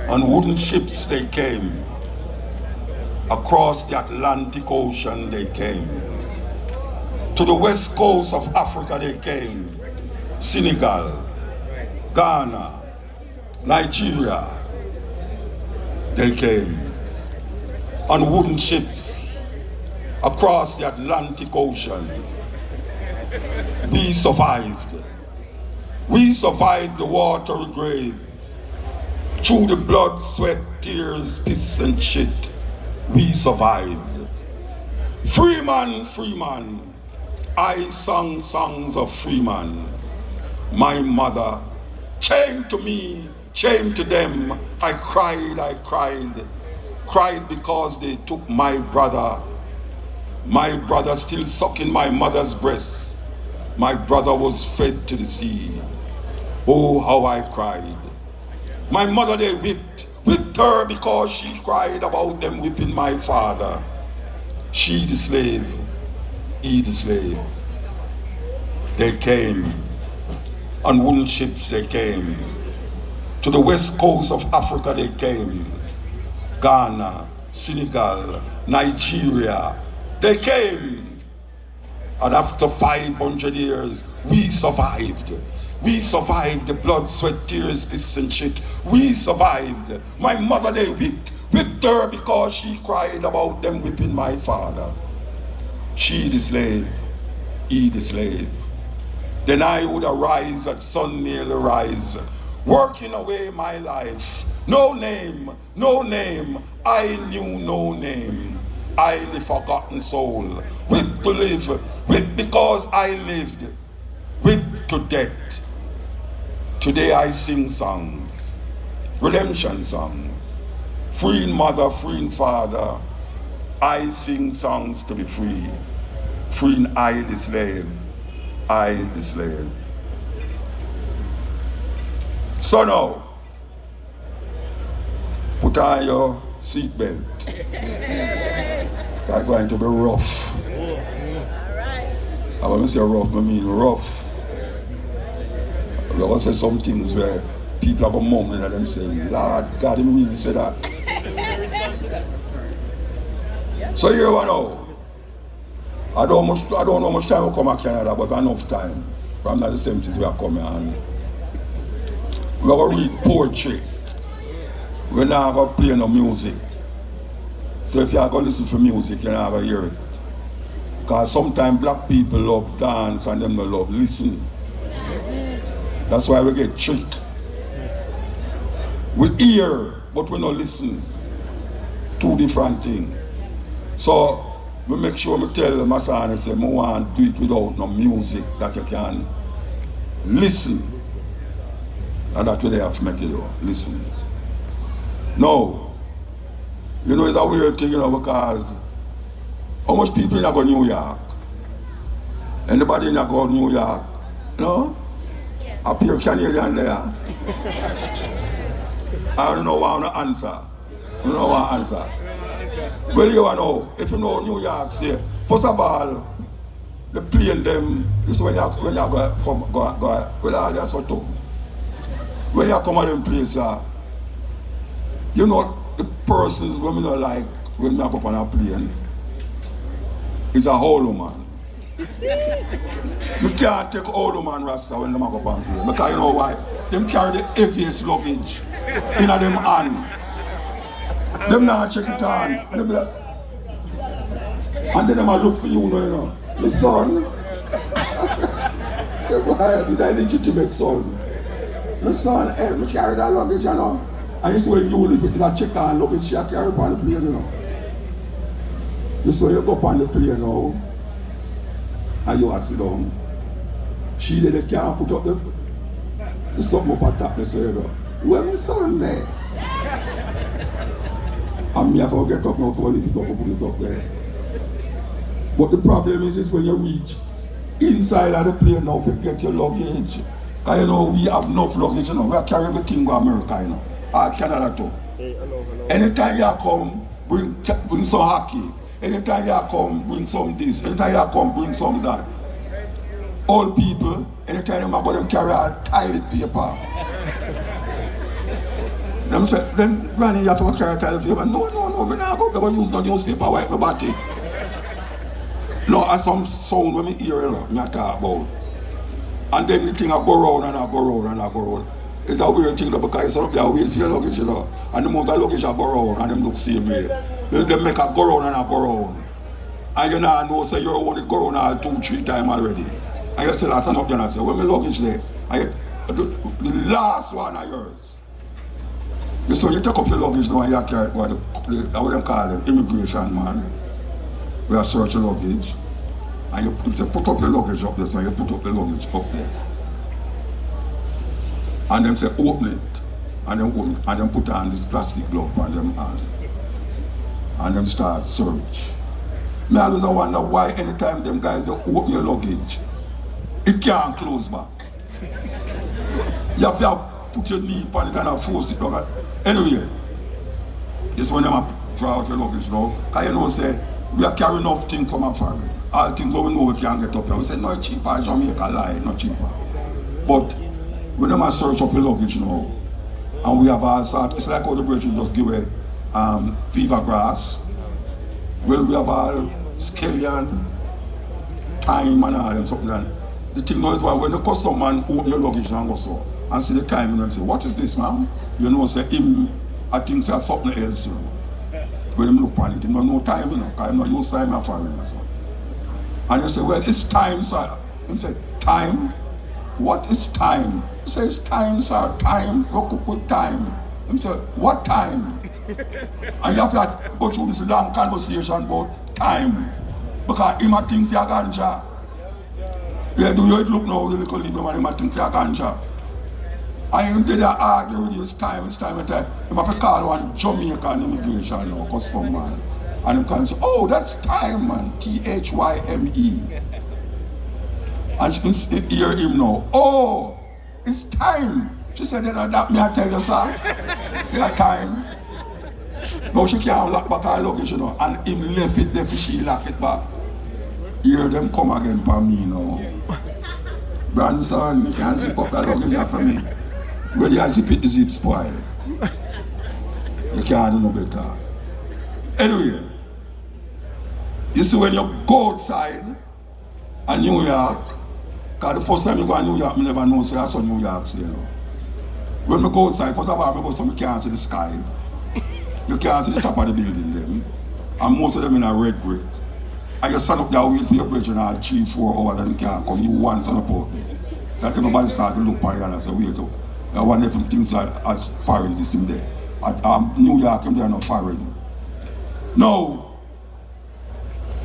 On wooden ships they came. Across the Atlantic Ocean they came. To the west coast of Africa they came. Senegal, Ghana, Nigeria, they came. On wooden ships across the Atlantic Ocean. We survived. We survived the watery grave. Through the blood, sweat, tears, piss and shit, we survived. Free man, I sang songs of free man. My mother, chained to me, chained to them, I cried because they took my brother still sucking my mother's breast. My brother was fed to the sea. Oh, how I cried. My mother they whipped her because she cried about them whipping my father. She the slave, he the slave. They came, on wooden ships they came. To the west coast of Africa they came. Ghana, Senegal, Nigeria, they came. And after 500 years, we survived. We survived the blood, sweat, tears, piss and shit. We survived. My mother they whipped her because she cried about them whipping my father. She the slave, he the slave. Then I would arise at sun nearly rise, working away my life. No name, I knew no name. I the forgotten soul, whipped to live, whipped because I lived, whipped to death. Today I sing songs, redemption songs, freeing mother, freeing father. I sing songs to be free, freeing I the slave, I the slave. So now, put on your seatbelt. It's going to be rough. And when I say rough, I mean rough. We're going to say some things where people are going to mumble at them saying, Lord God, him really say that. So here we know. I don't know how much time will come to Canada, but enough time. From the 70s we are coming and we're going to read poetry. We're not going to play no music. So if you're going to listen to music, you're not going to hear it. Because sometimes black people love dance and them don't love listen. That's why we get tricked. We hear, but we don't listen. Two different things. So we make sure we tell my son and say, I want to do it without no music that you can listen. And that's what they have to make you do. Listen. No. You know, it's a weird thing, you know, because how much people not go to New York? Anybody not go to New York? No? A pure Canadian there. I don't know what I answer. I don't know what I answer. Well, you know, if you know New York, say, first of all, the plane them is when you go with all your sort of. When you come at them place, you know, the persons when I like when I go up on a plane is a hollow man. You can't take hollow man Rasta when they go up on a plane. Because you know why? Them carry the heaviest luggage in them hand. Them not check it on. And then them look for you, you know. My son. Say, why? This is a legitimate son. My son, help me carry that luggage, you know. And you see when you live, it's a check on luggage she carry up on the plane, you know. You see you go up on the plane now, and you are sit down. She they can't put up the something up at top, they say, you know. Where my son there? And me have to get up now to lift it up and put it up there. But the problem is when you reach inside of the plane now to get your luggage. Because you know we have enough luggage, you know, we are carrying everything to America, you know. Or Canada too. Anytime you come, bring some hockey. Anytime you come, bring some this. Anytime you come, bring some that. Old people, anytime you go them carry a toilet paper. They Them say, then granny, you have to carry a toilet paper. No, we not go because use the newspaper wipe my body. No, I some sound when me hear it, me talk about. And then the thing I go round and I go round and I go round. It's a weird thing because it's up there wait for your luggage, you know. And the amount of luggage I go round and them look same way. They make a go round and I go round. And you know say you're only go round all 2-3 times already. And you say that's enough, and I say, well my luggage there. And the last one of yours. So you take up your luggage now and you carry what them call them, immigration man. We are search your luggage. And you put up your luggage up there, so you put up the luggage up there. And them say open it. And then open it. And then put on this plastic glove on them hand. And them start search. Me always wonder why anytime them guys they open your luggage, it can't close back. You have to put your knee on it and force it down. Anyway, this one them throw out your luggage now. Because you know say we are carrying enough things from our foreign. All things we know we can't get up here. We say no it's cheaper, Jamaica lie, not cheaper. But we never search up your luggage now. And we have all sorts, it's like how the British just give away fever grass. Well, we have all scallion, thyme and all them something. And the thing now is why when the customer man open your luggage and go so and see the time and them say, what is this, ma'am? You know, say him, I think say something else, you know. When him look on it, he don't know time, you know, because him not use time and foreigners. And you say, well, it's time, sir. Him say, time? What is time? He says, time, sir, time. Go cook with time. Him say, what time? And you have to go through this long conversation about time. Because him thinks you're ganja. Yeah, do you look now, the little leave man, him thinks you're ganja. And him did argue with you, it's time. Him have to call one Jamaican immigration now, custom man. And him can say, oh, that's time, man, T-H-Y-M-E. And she hear him now, oh, it's time. She said, that me I tell you, sir. Say a time. Now she can't lock back her luggage, you know, and him left it there for she lock it back. Hear them come again for me now. Grandson, you can't zip up that luggage for me. When you zip it, the zip spoil. You can't do no better. Anyway, you see when you go outside in New York, because the first time you go to New York, I never know, so I saw New York, you know. When I go outside, first of all, I go so you can't see the sky. You can't see the top of the building them. And most of them in a red brick. And you stand up there wait for your bridge and all 3-4 hours and you can't come. You want stand up out there. That everybody start to look by you and say, wait up. I wonder if things like as foreign this in there. At New York, they are not foreign. Now,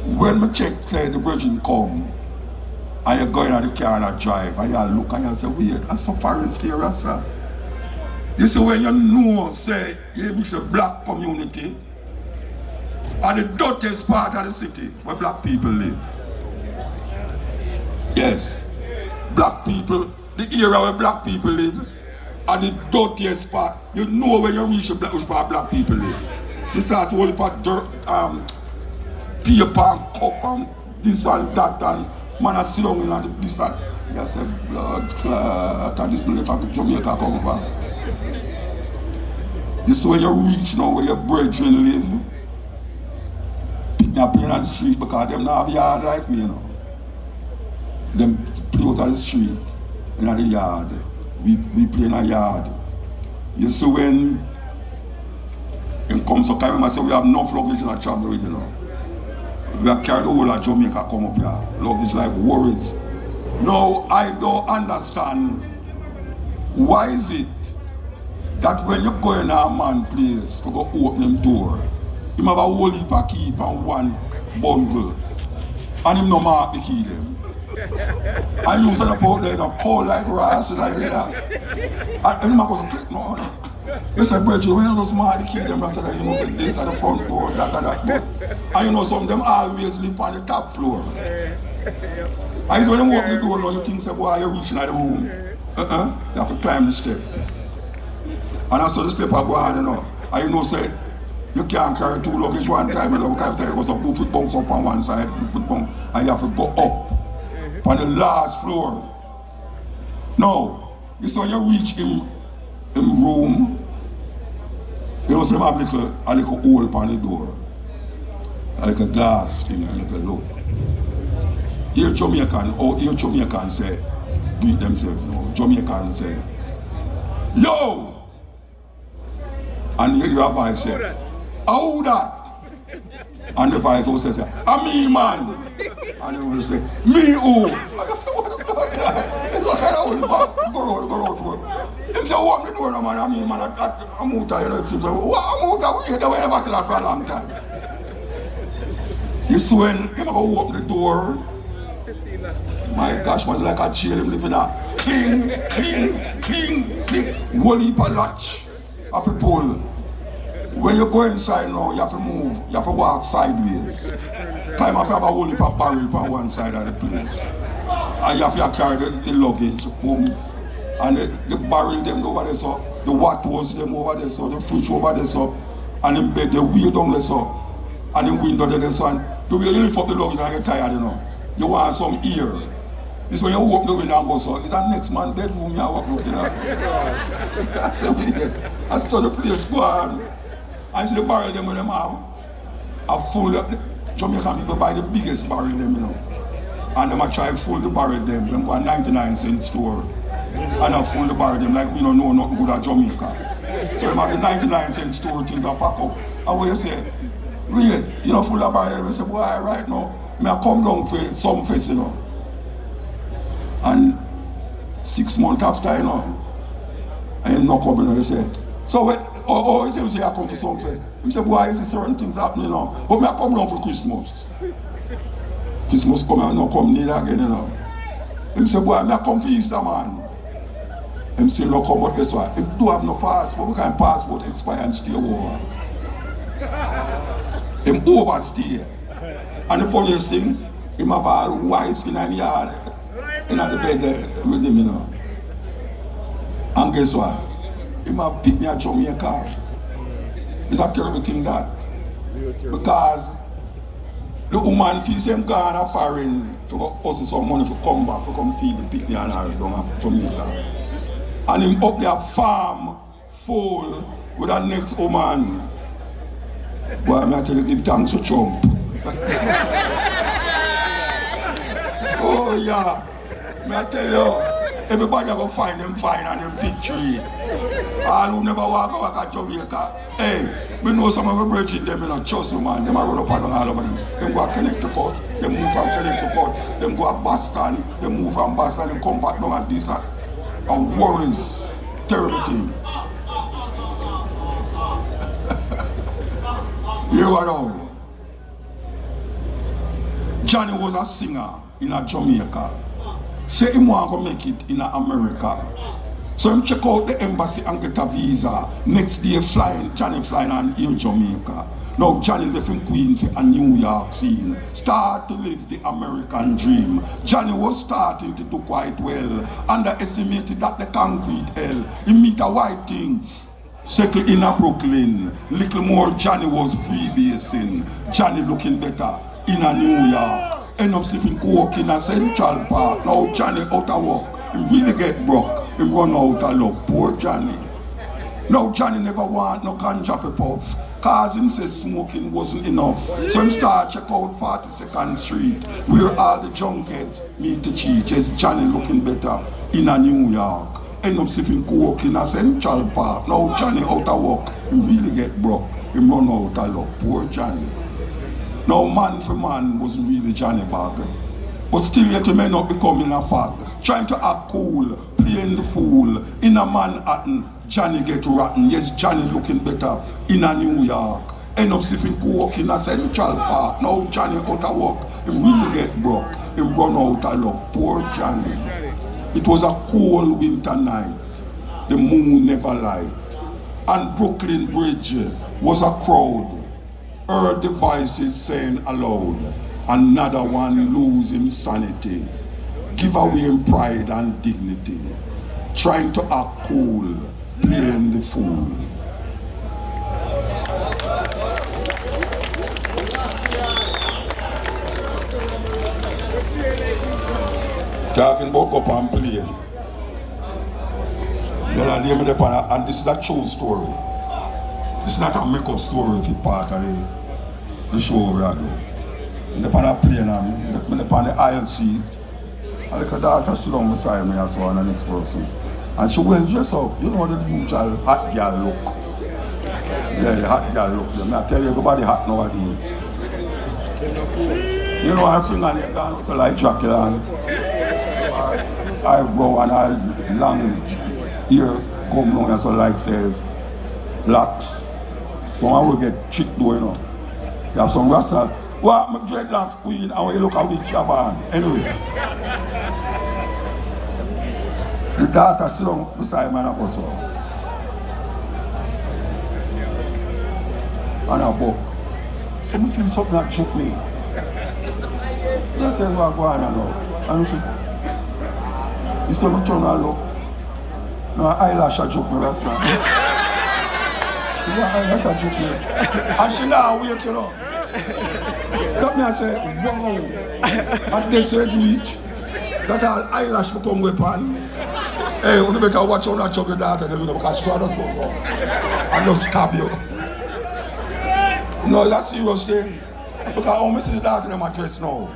when my check say the Virgin come, and you go in the car and drive, and you look and you say, wait, that's some foreign here, Rasta. You see, when you know, say, you reach the black community, and the dirtiest part of the city where black people live. Yes, black people, the area where black people live, and the dirtiest part, you know when you reach the black, which part black people live. You start to hold it for dirt, paper and cup and this and that, and man I sit down in this and you say, blood clot, and this left from Jamaica come over. You see when you reach now where your brethren live, pick up in on the street because them not have yard like me, you know. Them play out on the street, in the yard. We play in a yard. You see when it comes to time, I say we have enough luggage in our travel with, you know. We have carried the whole of Jamaica come up here. Luggage like worries. Now I don't understand why is it that when you go in a man's place to go open him door, him have a whole heap of key and one bundle, and him no mark the key them. And you set up out there, cold like Rasta like that. And him goes, click no. They say, Bridget, when you just mark the key them, after that, you know, say this at the front door, that and that. And you know, some of them always live on the top floor. And when you open the door, you think, say, boy, you're reaching at the room. You have to climb the step. And I saw the step I go on, you know. And you know, say, you can't carry 2 luggage one time, you know, because if you go to it bounce up on one side, and you have to go up on the last floor. Now, you saw you reach him room, know, so have a little hole upon the door. A little glass thing, a little look. Here Jamaican say, do it themselves now. Jamaican say, yo! And here you have voice say, how that? And the voice also say, a me man. And he will say, me who? I say, what the fuck that? It's like I don't go out for it. He say, what me doing, man? I mean, man, I'm out here. He say, what I'm out here? We never see that for a long time. You see when he go open the door, my gosh, man, it's like a jail. Him living a cling, whole heap of latch. Have to pull. When you go inside now, you have to move, you have to walk sideways. Time have to have a whole heap of barrel on one side of the place. And you have to carry the luggage, boom. And the barrel them over there, so the water was them over there, so the fridge over there, so and the bed, the wheel down there, so and the window there, so and the way you lift up the luggage and you're tired, you know. You want some ear. This when you open the window and go, so it's a next man bedroom you walk out, you know. That's so weird. I saw the place go on. I see the barrel them with them have a full Jamaican people buy the biggest barrel them, you know. And them a try full the barrel them go a 99-cent store. And I full the barrel them like we don't know nothing good at Jamaica. So them have the 99-cent store things to pack up. And what you say, really, you know, full of barrel them, I say, boy, right now, I come down for some fest, you know. And 6 months after, you know, I ain't not coming, you know, you say, so when, he say I come for some fest. He say, boy, is certain things happening, you know. But I come down for Christmas. Christmas come and not come neither again, you know. He say, boy, I come for Easter, man. He still not come, but guess what? He do have no passport. We can't passport expire and stay over. He overstay. And the funniest thing, he have all wives in the yard, in the bed with him, you know. And guess what? He might pick me at Jamaica. It's a terrible thing that. Because the woman feels him gone a foreign to go hustle some money to come back, to come feed the picnic and her down at Jamaica. And him up there farm full with a next woman. Boy, I tell you, give thanks to Trump. Oh yeah, I tell you, everybody will find them fine and them victory. All who never walk back at Jamaica, hey, we know some of the bridges them, you know, trust me, man, them are run up and all over them. Them go to Connecticut, they move from Connecticut, them go to Boston, they move from Boston, they come back down at this and worries, terrible thing. You know, Johnny was a singer in a Jamaica. Say him want to make it in America. So him check out the embassy and get a visa. Next day Johnny flying on in Jamaica. Now Johnny left in Queens and New York scene. Start to live the American dream. Johnny was starting to do quite well. Underestimated that the concrete hell. He meet a white thing. Settle in a Brooklyn. Little more Johnny was freebasing. Johnny looking better in a New York. End up sniffing coke in a Central Park. Now Johnny out of work. He really get broke. He run out of luck. Poor Johnny. Now Johnny never want no ganja for puff. Cause him say smoking wasn't enough. So him start check out 42nd Street. Where all the junkheads meet to cheat. Yes, Johnny looking better in a New York. End up sniffing coke in a Central Park. Now Johnny out of work. He really get broke. He run out of luck. Poor Johnny. Now man for man wasn't really Johnny Bag. But still yet he may not becoming a fag. Trying to act cool, playing the fool. In a Manhattan, Johnny get rotten. Yes, Johnny looking better in a New York. End up sniffing coke in a Central Park. Now Johnny out of work. He really get broke. He run out of luck. Poor Johnny. It was a cold winter night. The moon never light. And Brooklyn Bridge was a crowd. Heard the voices saying aloud, another one lose him sanity, give away him pride and dignity, trying to act cool, playing the fool. Talking about up and playing. And this is a true story. This is not a make-up story if it's part of the show we are doing. I'm on a plane and I'm on the aisle seat. And like a daughter stood down beside me and so on the next person. And she went dressed up. You know the usual hot girl look. Yeah, the hot girl look. I tell you, everybody hot nowadays. You know, I think on it gone so like Dracula and eyebrow and all long ear come down and so like says locks. Someone will get tricked though, you know. You have some Rasta. What my dreadlocks queen and when you look at which you on. Anyway. The daughter sit down beside me and I go so. And I go, so me feel something that choke me. He says, what go on now? And he said, he said, me turn and look. No, eyelash a choke me, that's right. He said, eyelash a choke me. And she now wake, you know. That me I say, wow. At this age reach, that all eyelash become weapon. Hey, you better watch out and choke your daughter, because she just go and just stab you. No, that's a serious thing. Because I only see the daughter in my dress now.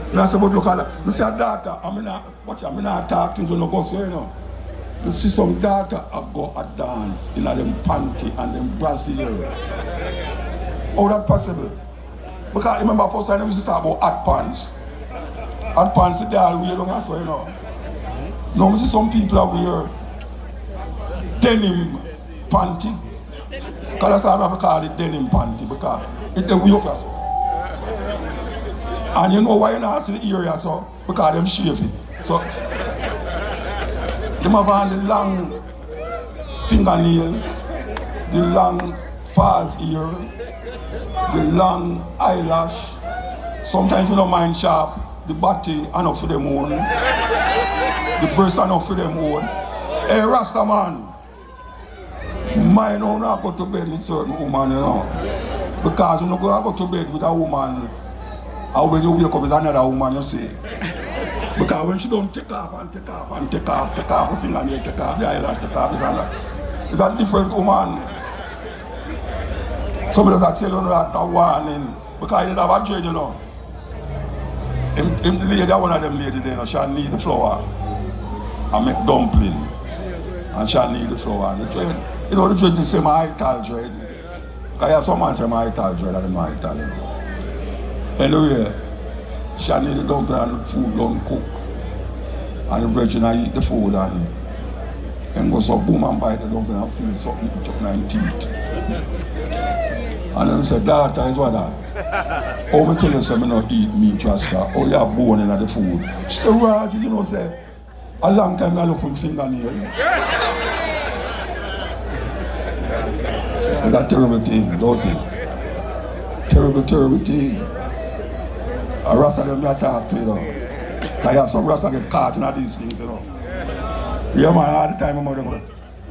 And I say, but look at that. You see a daughter, I'm not talk things when you go so, you know. You see some daughter I go a dance in them panty and them Brazil. How that possible? Because I remember first time we used to talk about hot pants. Hot pants, they all wear them so, you know. Now we see some people are wear denim panty. Because that's how I have to call it denim panty, because it's the way up so. And you know why you not see the area so? Because them shave it. So them have on the long fingernail, the long false ear, the long eyelash. Sometimes you don't mind sharp, the body enough for them own. The breast enough for them own. Hey Rasta man, mine don't go to bed with certain woman, you know. Because you don't go to bed with a woman, and when you wake up with another woman, you see. Because when she don't take off her fingernail, take off the eyelash, take off this and that. It's a different woman. Somebody that tell you that a warning, because you have a dread, you know. Him lady, one of them lady there, you know, she'll need the flour and make dumpling. And she'll need the flour and the dread. You know, the dread is say my ital dread. Because you have some man say my ital dread and my ital, you know. Anyway, she need the dumpling and the food don't cook. And the virgin I eat the food and go so boom and bite the dumpling and feel something in your 9 teeth. And then say, daughter is what that? Oh, me tell you say me not eat meat, Rasta. Oh, you have bone in the food. She said, right, you know, say, a long time I look for fingernail. I got terrible things, don't it? Terrible things. A Rasta them I talk to, you know. I have some Rasta get caught in these things, you know. Yeah man, all the time I'm out there.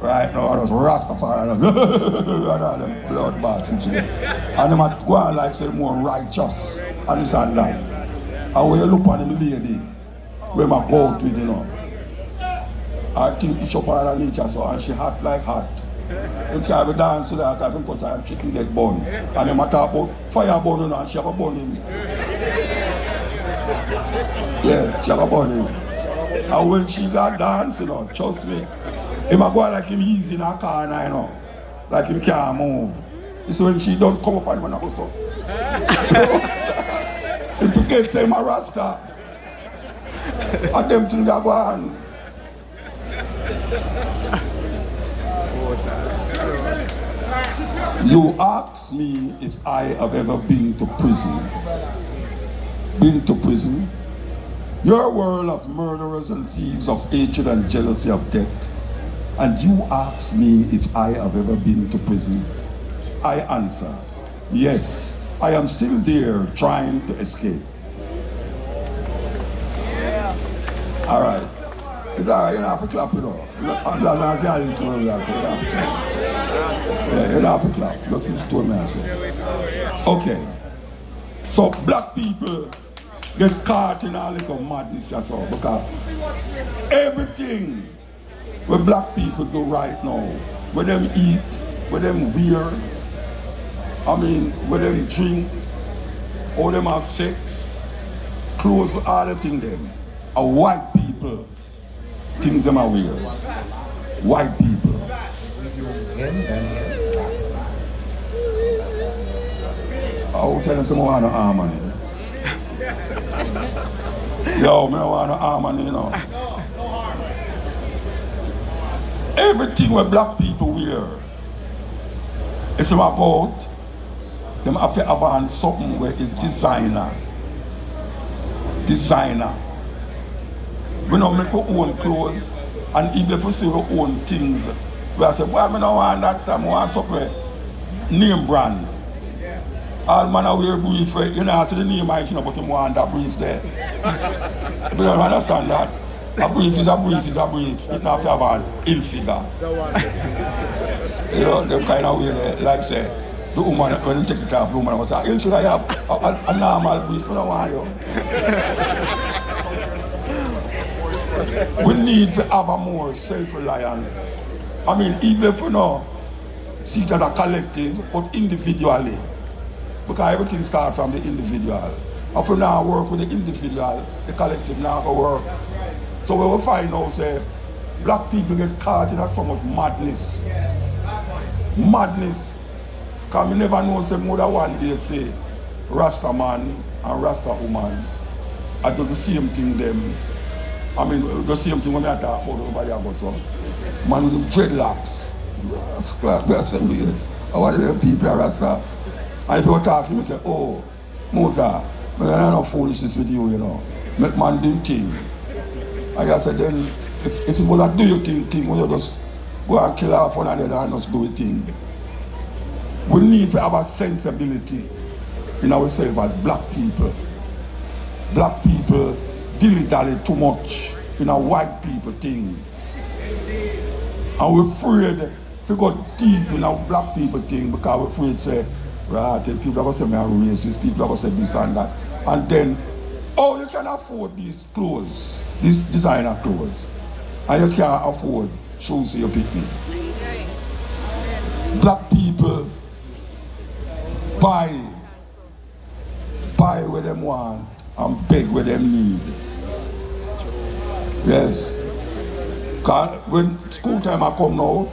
Right now, I was Rastafari and all them bloodbath things. And them go on like say more righteous and this and that. And when you look on them lady, when I go out with, you know, I think it's up on her nature so, and she hot like hot. You can't be dancing to that because her chicken get burned. And them talk about fire burn, you know, and she have a burn him. Yes, she have a burn him. And when she's a dance, you know, trust me, he might go like him easy in a car now, you know, like him can't move. It's when she don't come up and when I go so. If you can't say my Rasta, and them things that go on. You ask me if I have ever been to prison. Been to prison? You're a world of murderers and thieves, of hatred and jealousy, of death. And you ask me if I have ever been to prison. I answer, yes, I am still there trying to escape. All right. It's all right, you don't have to clap, you know. You don't have to clap. Yeah, you don't have to clap. Just listen to me, I say. Okay. So black people get caught in all this madness, that's all, because everything what black people do right now, what them eat, what them wear, I mean, when them drink, all them have sex, clothes, all the thing them. A white people, things them are weird. White people. I will tell them someone want no harmony. Yo, me don't want no harmony, you know. Everything where black people wear, it's about them have to have something where it's designer. Designer. We don't make our own clothes, and even if we see our own things, we say, well, I don't want that, I want something name brand. All man I wear brief, you know, I see the name I know, but you want that brief there. You don't understand that. A brief is a brief is a brief. It not have to have an ill figure. You know, them kind of way there, like say, the woman, when you take it off, the woman will say, ill figure, you have a normal brief, I don't want you. We need to have a more self-reliant. I mean, even if we know, see it as a collective, but individually. Because everything starts from the individual. If we now work with the individual, the collective now go work. So we will find out, say, black people get caught in so much madness. Madness. Because we never know, say, more than one day, say, Rasta man and Rasta woman are do the same thing them. I mean, the same thing when I talk about everybody about so. Man with the dreadlocks. I want the people are Rasta. And if you talk to me, say, oh, Muta, but I don't know foolishness with you, you know. Make man do thing. I said, then, if it was a do your thing, when you just go and kill off one another and just do a thing. We need to have a sensibility in ourselves as black people. Black people dilly-dally too much in our white people things. And we're afraid to go deep in our black people thing because we're afraid to say, right, people are going to say I'm racist, people are going to say this and that. And then, oh, you can afford these clothes, these designer clothes. And you can't afford shoes for your picnic. Black people buy what them want and beg what them need. Yes. Because when school time I come now,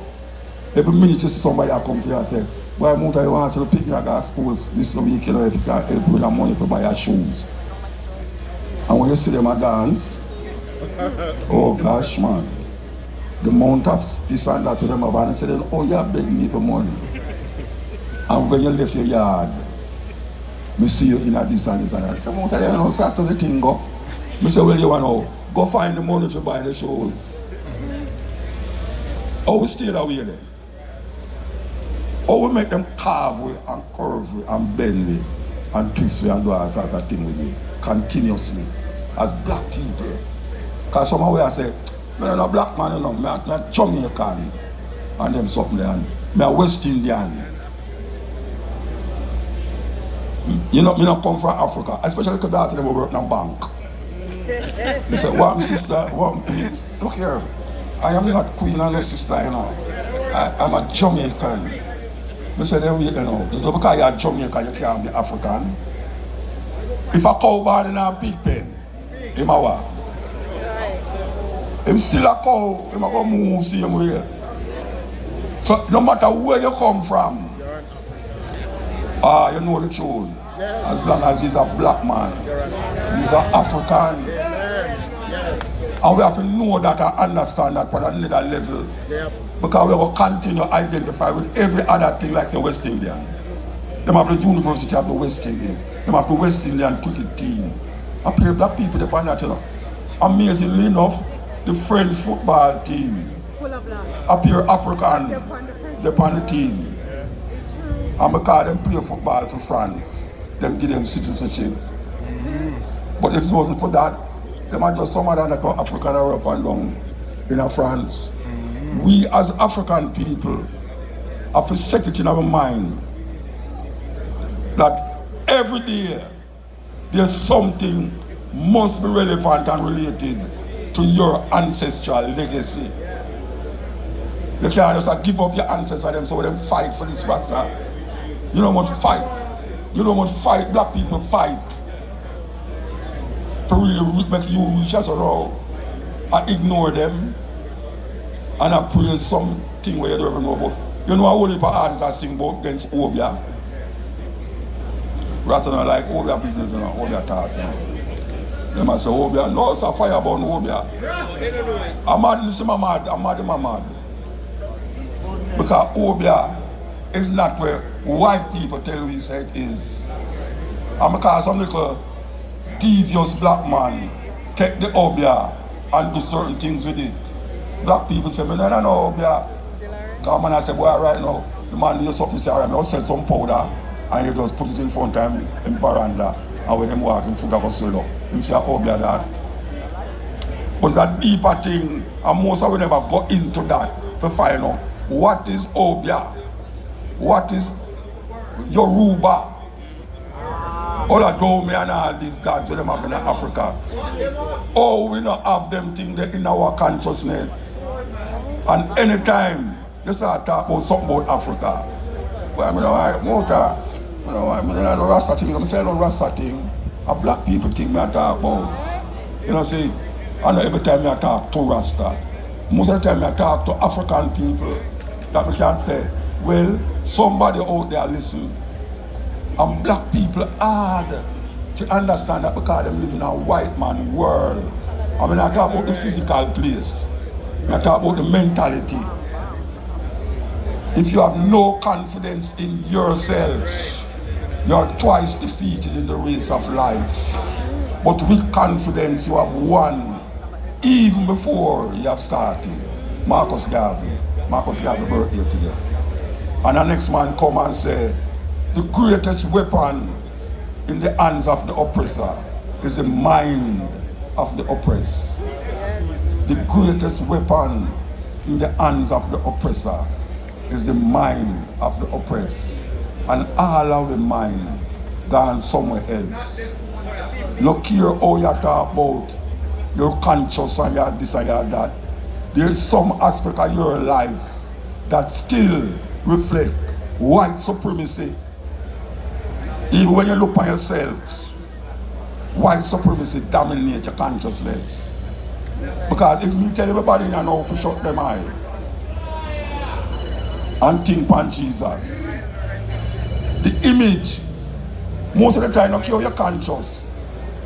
every minute you see somebody I come to you and say, why Muta, you want to pick me at school this week, you know, if you can help with the money to buy your shoes. And when you see them at dance, oh gosh man, the amount of this and that to them about and say, oh you beg me for money. And when you left your yard, me see you in a this and this and that. I say, Muta, you know, that's the thing go. I say, well you want to go find the money to buy the shoes. Oh, we stay that way then. Or we make them carve with and curve with and bend with and twist with and do all sort of thing with me continuously as black people. Because some of I say, I'm not a black man, you know, I'm a Jamaican and them something there, and I'm a West Indian. You know, I don't come from Africa, especially because I them work in a bank. They say, one sister, one please, look here, I am not queen and no sister, you know. I'm a Jamaican. I said, you know, because you're Jamaican, you can't be African. If a cow born in a pig pen, him a what? Him still a cow, him a go move same way. So no matter where you come from, you know the truth. As long as he's a black man, he's an African. And we have to know that and understand that for another level. Because we will continue to identify with every other thing like the West Indian. They have the University of the West Indies. They have the West Indian cricket team. I play black people upon that, you know. Amazingly enough, the French football team appear African upon the team. And because them play football for France, them give them citizenship. But if it wasn't for that, they might just some other like African or up and down in France. We as African people have to set it in our mind that every day there's something must be relevant and related to your ancestral legacy. You can't just give up your ancestors them so them fight for this Rasta. You know what fight. You know what fight black people fight. For really make you reach us around. I ignore them. And I praise something where you don't even know about. You know a whole heap of artists that sing about against Obia. Rasta don't like Obia business, you know, Obia talk, you know. Them I say Obia, no, it's a fire about Obia. I'm mad, listen, I'm mad. Because Obia is not where white people tell we say it is. And because some little devious black man take the Obia and do certain things with it. Black people say, no, Obia. Because man I say, boy, right now, the man do something, say, all right, I'll set some powder and you just put it in front of him in veranda. And when them walk in food, I go sell up. Him say, Obia that. But it's a deeper thing, and most of we never go into that to find out what is Obia, what is Yoruba, all the Dome and all these gods that them have in Africa. Oh, we don't have them things in our consciousness. And anytime you start talking about something about Africa, well, I mean, I don't Rasta thing, I'm saying no Rasta thing. A black people think me I talk about. You know, see, I know every time I talk to Rasta, most of the time I talk to African people, that we can say, well, somebody out there listen. And black people hard to understand that because they live in a white man world. I mean, I talk about the physical place. I talk about the mentality. If you have no confidence in yourself, you're twice defeated in the race of life. But with confidence, you have won even before you have started. Marcus Garvey birthday today. And the next man come and say, the greatest weapon in the hands of the oppressor is the mind of the oppressed. The greatest weapon in the hands of the oppressor is the mind of the oppressed. And all of the mind gone somewhere else. Look here how you talk about your conscience and your desire that. There is some aspect of your life that still reflect white supremacy. Even when you look on yourself, white supremacy dominates your consciousness. Because if you tell everybody you know to shut them eye and think on Jesus, the image, most of the time, not cure your conscious.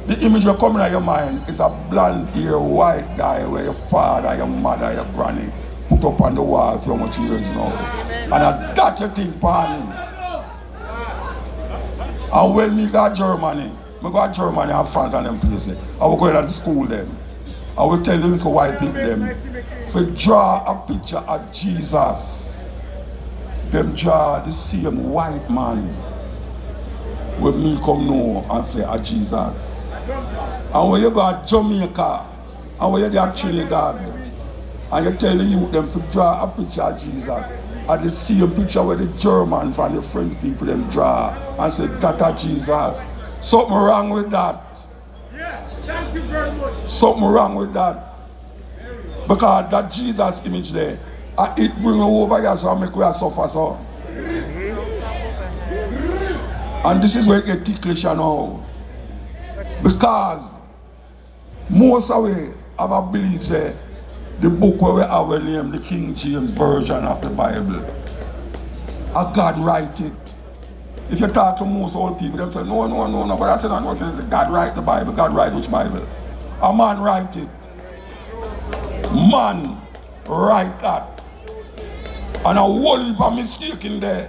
The image will come in your mind is a blonde-haired white guy where your father, your mother, your granny put up on the wall for how much years now. And that you think on him. And when me go to Germany and France and them places, I will go to the school then. I will tell the little white people them, to draw a picture of Jesus, them draw the same white man with me come know and say a Jesus. And when you go to Jamaica, and when you go to Trinidad, and you tell the youth them to draw a picture of Jesus, and the same picture where the Germans and the French people them draw and say that Jesus. Something wrong with that. Yeah, thank you very much. Something wrong with that. Because that Jesus image there, it bring you over here so make we suffer so. And this is where it gets ticklish now. Because most of we have a belief say the book where we have a name, the King James Version of the Bible, God write it. If you talk to most old people, they say, no, but I said, no, God write the Bible. God write which Bible? A man write it. Man write that. And a whole heap of mistake in there.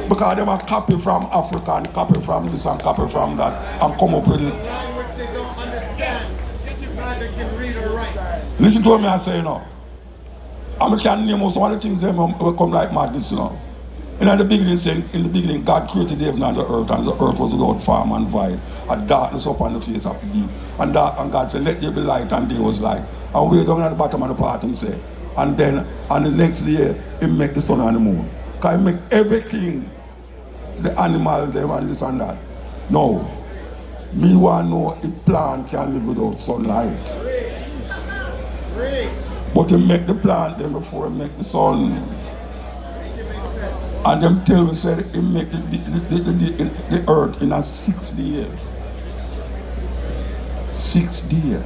Because they were copy from Africa and copy from this and copy from that and come up with it. They don't understand. Neither can read or write. Listen to me and say, you know. I can name some of the things that will come like madness, you know. In the beginning, God created the heaven and the earth was without form and void, and darkness upon the face of the deep. And God said, let there be light, and there was light. And way down at the bottom of the part, him say, and then on the next day, he make the sun and the moon. Because he make everything, the animal, them and this and that. No. Me want to know if plant can live without sunlight. But he make the plant then before he make the sun. And them tell me said he make the earth in a 6 days. 6 days.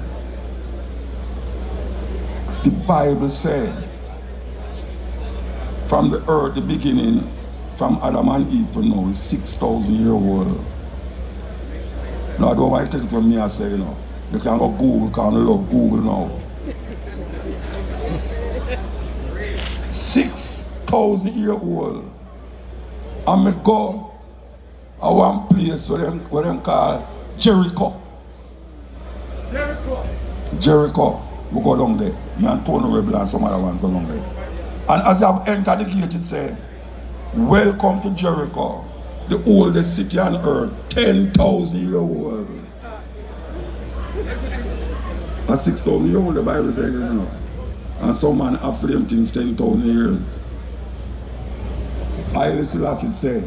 The Bible said from the earth, the beginning, from Adam and Eve to now is 6,000 years old. Now I don't want to take it from me, I say, you know, you can go Google, because I love Google now. 6,000 years old. And me go a one place where them call Jericho. Jericho. We go down there. Me and Tony Rebel and some other one go down there. And as I've entered the gate, it said, welcome to Jericho, the oldest city on earth, 10,000 years old. And 6,000 years old, the Bible says, you know. And some man after them things 10,000 years. Haile Selassie said,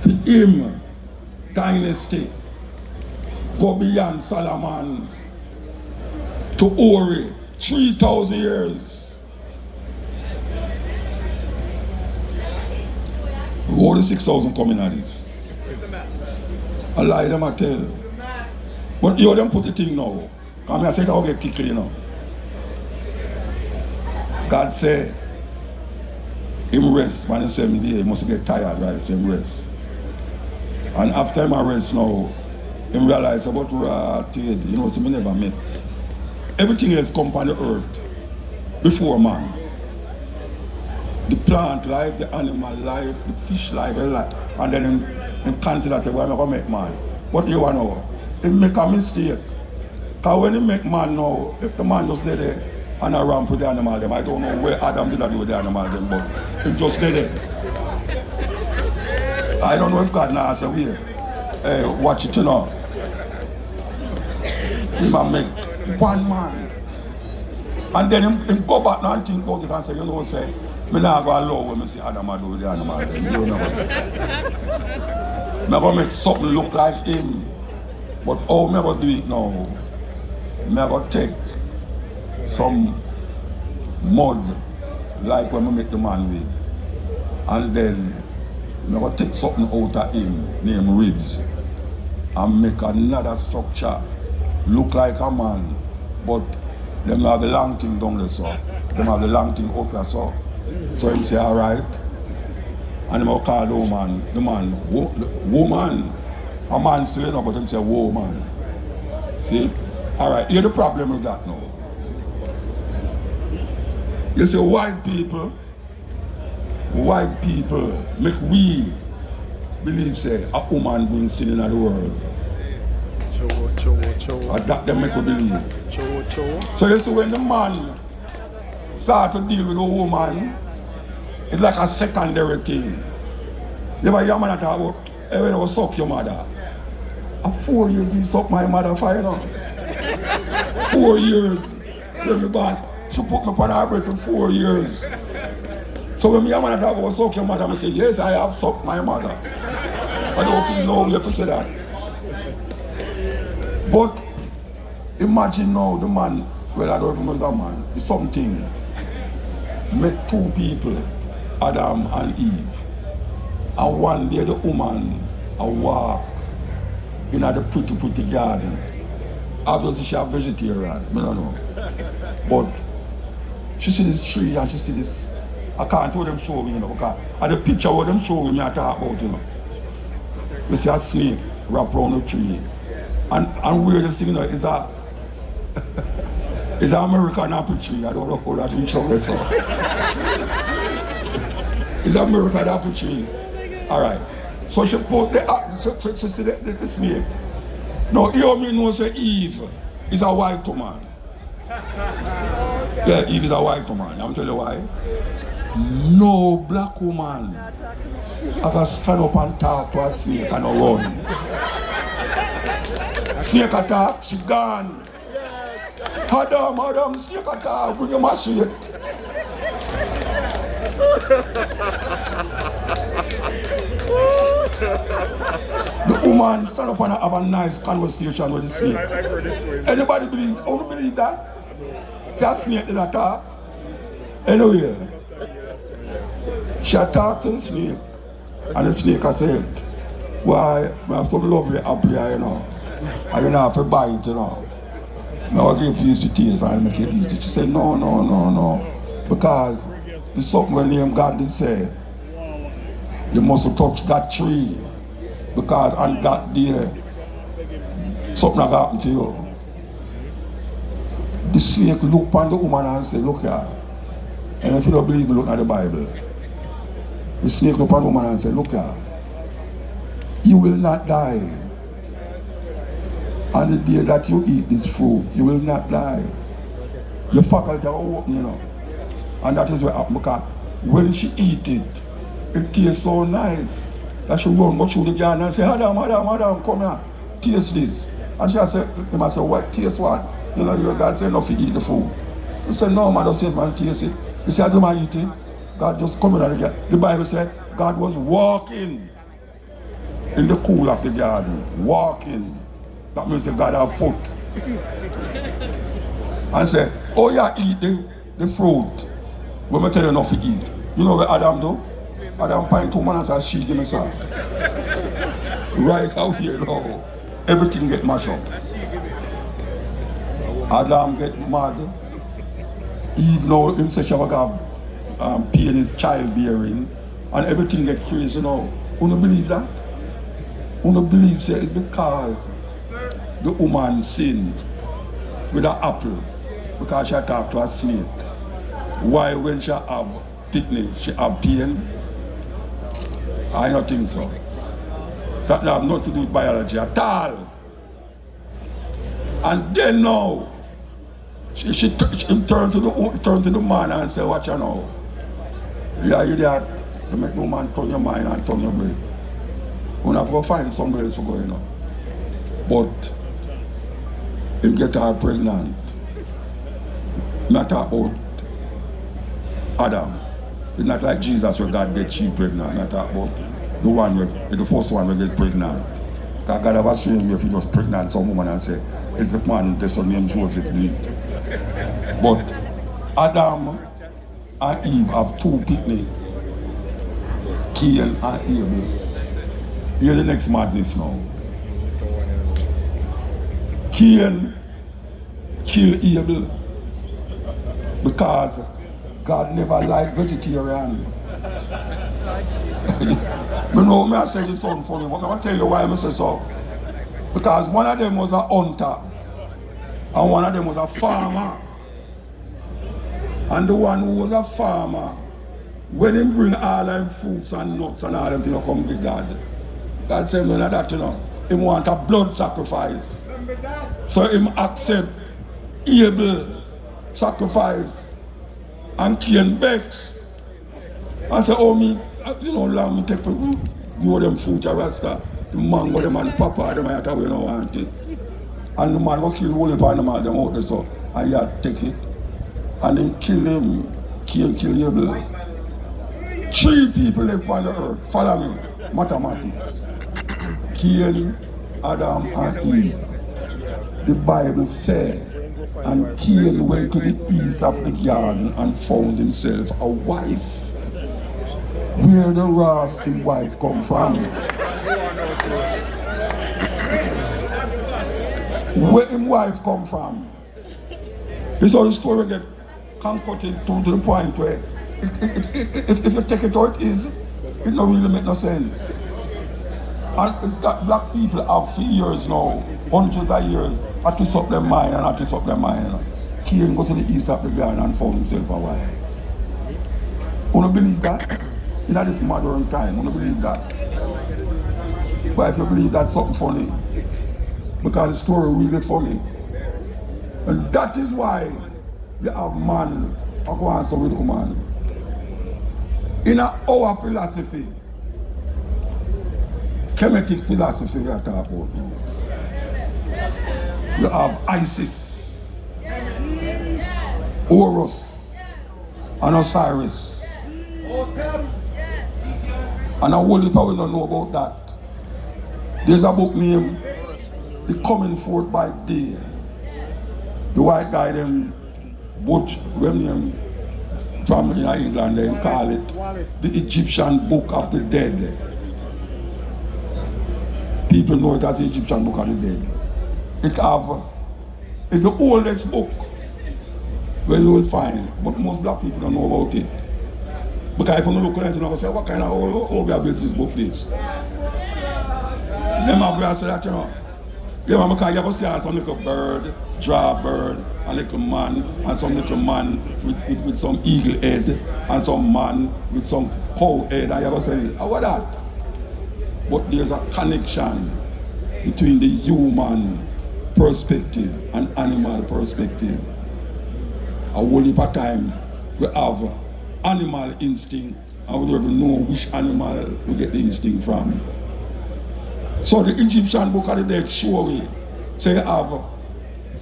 for him, dynasty, go beyond Solomon to Ori, 3,000 years. All the 6,000 coming at this. I lie them, I tell. But you them put the thing now. Come here, say I'll get tickly, you know. God say, him rest, man, the same day, he must get tired, right? So him rest. And after him rest now, him realize about rotated, you know, so me never make. Everything else come on the earth before man. The plant life, the animal life, the fish life, and then him consider say, well, I'm gonna make man. What do you want now? He make a mistake. Because when he make man now, if the man just there and I ramp with the animal them, I don't know where Adam did do with the animal them, but he just there. I don't know if God now say, hey, watch it, you know. He might make one man. And then him go back now and think about it and say, you know, say, me not go allow when I see Adam do with the animal them. You know. I'm going to make something look like him. But how am I going to do it now? I'm going to take some mud, like when I make the man with, and then I'm going to take something out of him, named ribs, and make another structure, look like a man, but them have the long thing down there, so. Them have the long thing up there, so. So him say, all right, and him call the man, woman. A man still, you know, but him say, woman. See? All right, here's the problem with that now. You see, white people make we believe, say, a woman being sin in the world. And that they make we believe. So you see, when the man start to deal with a woman, it's like a secondary thing. You ever hear a man talk about, hey, when I suck your mother? And 4 years me suck my mother for, you know. 4 years. When me born, she put me upon her breast for 4 years. So when me a man talk about suck your mother, I say, yes, I have sucked my mother. I don't feel no way to say that. But imagine now the man, well, I don't know if it was a man, it's something. Met two people, Adam and Eve. And one day the woman a walk in the pretty garden. Obviously she a vegetarian, I don't know. But she see this tree and she see this, I can't tell them show me, you know, because at the picture what them show me I talk about, you know. You see a snake wrap around the tree. And where the thing, you know, is a it's an American apple tree. I don't know how that in chocolate so. It's an American apple tree. Alright. So she put the she see the snake. Now here me know say Eve is a white woman. Yeah, Eve is a white woman. I'm telling you why. No black woman ever stand up and talk to a snake and run. Snake attack, she gone. Adam, snake attack, bring your machine. The woman stand up and have a nice conversation with the snake. Anybody believe? I don't believe that. See a snake in attack. Anyway. She talked to the snake, and the snake I said, why, I have some lovely apple here, you know, and you don't have to buy it, you know. Now I give you the taste and make it eat it. She said, no, because there's something when name God did say, you mustn't touch that tree, because on that day, something has happened to you. The snake looked upon the woman and said, look here, and if you don't believe me, look at the Bible. The snake looked upon the woman and said, look here, you will not die. On the day that you eat this fruit, you will not die. Your faculty are open, you know. And that is what happened, because when she eat it, it tastes so nice that she run go through the garden and say, Madam, come here, taste this. And she said, him I said, what, taste what? You know, your God said, no, you eat the food. He said, no, man, just taste, man, taste it. He said, as you man eat it, God just come in again. The Bible said, God was walking in the cool of the garden, walking. That means that God have foot. And say, oh yeah, eat the fruit. When I tell you not to eat. You know what Adam do? Adam find 2 man and say, she's in the sun. Right out here now, everything get mashed up. Adam get mad. Eve now himself have pain his childbearing, and everything get crazy now. You don't believe that? You don't believe say it's because the woman sinned with an apple because she talked to a snake. Why when she have picnic, she have pain? I don't think so. That have nothing to do with biology at all. And then now, she turned to the man and said, watch you know. Yeah, you idiot. You make no man turn your mind and turn your brain. You have to go find somewhere else to go, you know. But him get her pregnant. Not about Adam. It's not like Jesus where God gets she pregnant. Not about the one where, the first one will get pregnant. Because God ever seen you if he was pregnant some woman and say, it's the man the son named Joseph do it. But Adam and Eve have 2 picnics. Cain and Abel. Here's the next madness now. Cain killed Abel because God never liked vegetarian. You know, I say this sound funny, but I'm going to tell you why I say so. Because one of them was a hunter and one of them was a farmer. And the one who was a farmer, when he bring all them fruits and nuts and all them things come to God, God said, none of that, you know. He want a blood sacrifice. So him accept Abel sacrifice. And Cain begs. And say, oh me, you know, allow me take for grow them fruit or Rasta. The mango them and papa them and we don't want it. And the man will kill all the animal them out there so and you take it. And then kill him. Cain kill Abel. 3 people left on the earth. Follow me. Mathematics. Cain, Adam and Eve. The Bible says, and Cain went to the east of the garden and found himself a wife. Where the Rasta wife come from? Where his wife come from? This is how the story get concocted to the point where if you take it how it is, it don't really make no sense. And it's that black people have for years now, hundreds of years, had to suck their mind and had to suck their mind. You know. Cain go to the east of the garden and found himself a wife. You don't believe that? In this modern time, you don't believe that? But if you believe that's something funny, because the story really funny. And that is why you have man who go answer with woman. In our philosophy, Kemetic philosophy we are talking about now. You have Isis, Horus, and Osiris. And a whole heap we don't know about that. There's a book named The Coming Forth by Day. The white guy them Butch, from in England, they call it the Egyptian Book of the Dead. People know it as the Egyptian Book of the Dead. It's the oldest book where you will find, but most black people don't know about it. Because if you look at it, you say, what kind of old this book is? Them have say that, you know. Yeah, because you see some little bird, draw bird, a little man, and some little man with some eagle head, and some man with some cow head, and you say, what that? But there's a connection between the human perspective and animal perspective. A whole heap of time we have animal instinct, and we don't even know which animal we get the instinct from. So the Egyptian Book of the Dead show we say you have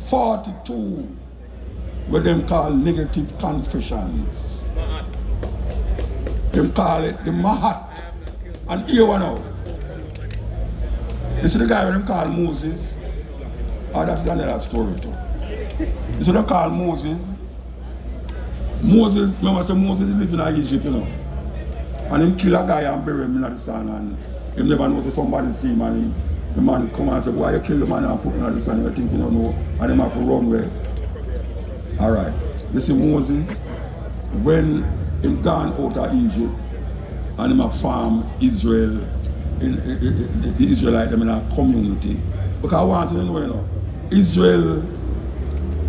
42 what them call negative confessions. Them call it the Mahat. And here one now. You see the guy who them call Moses? Oh, that's another story too. You see them call Moses? Moses, remember say Moses live in Egypt, you know. And him kill a guy and bury him in the sand, and him never know say somebody see him, and the man come and say, why you kill the man and put him in the sand, you think you don't know, and him have to run away. Alright. You see Moses, when him gone out of Egypt and him have farm Israel, the Israelite them in a community. Because I want you to know, you know, Israel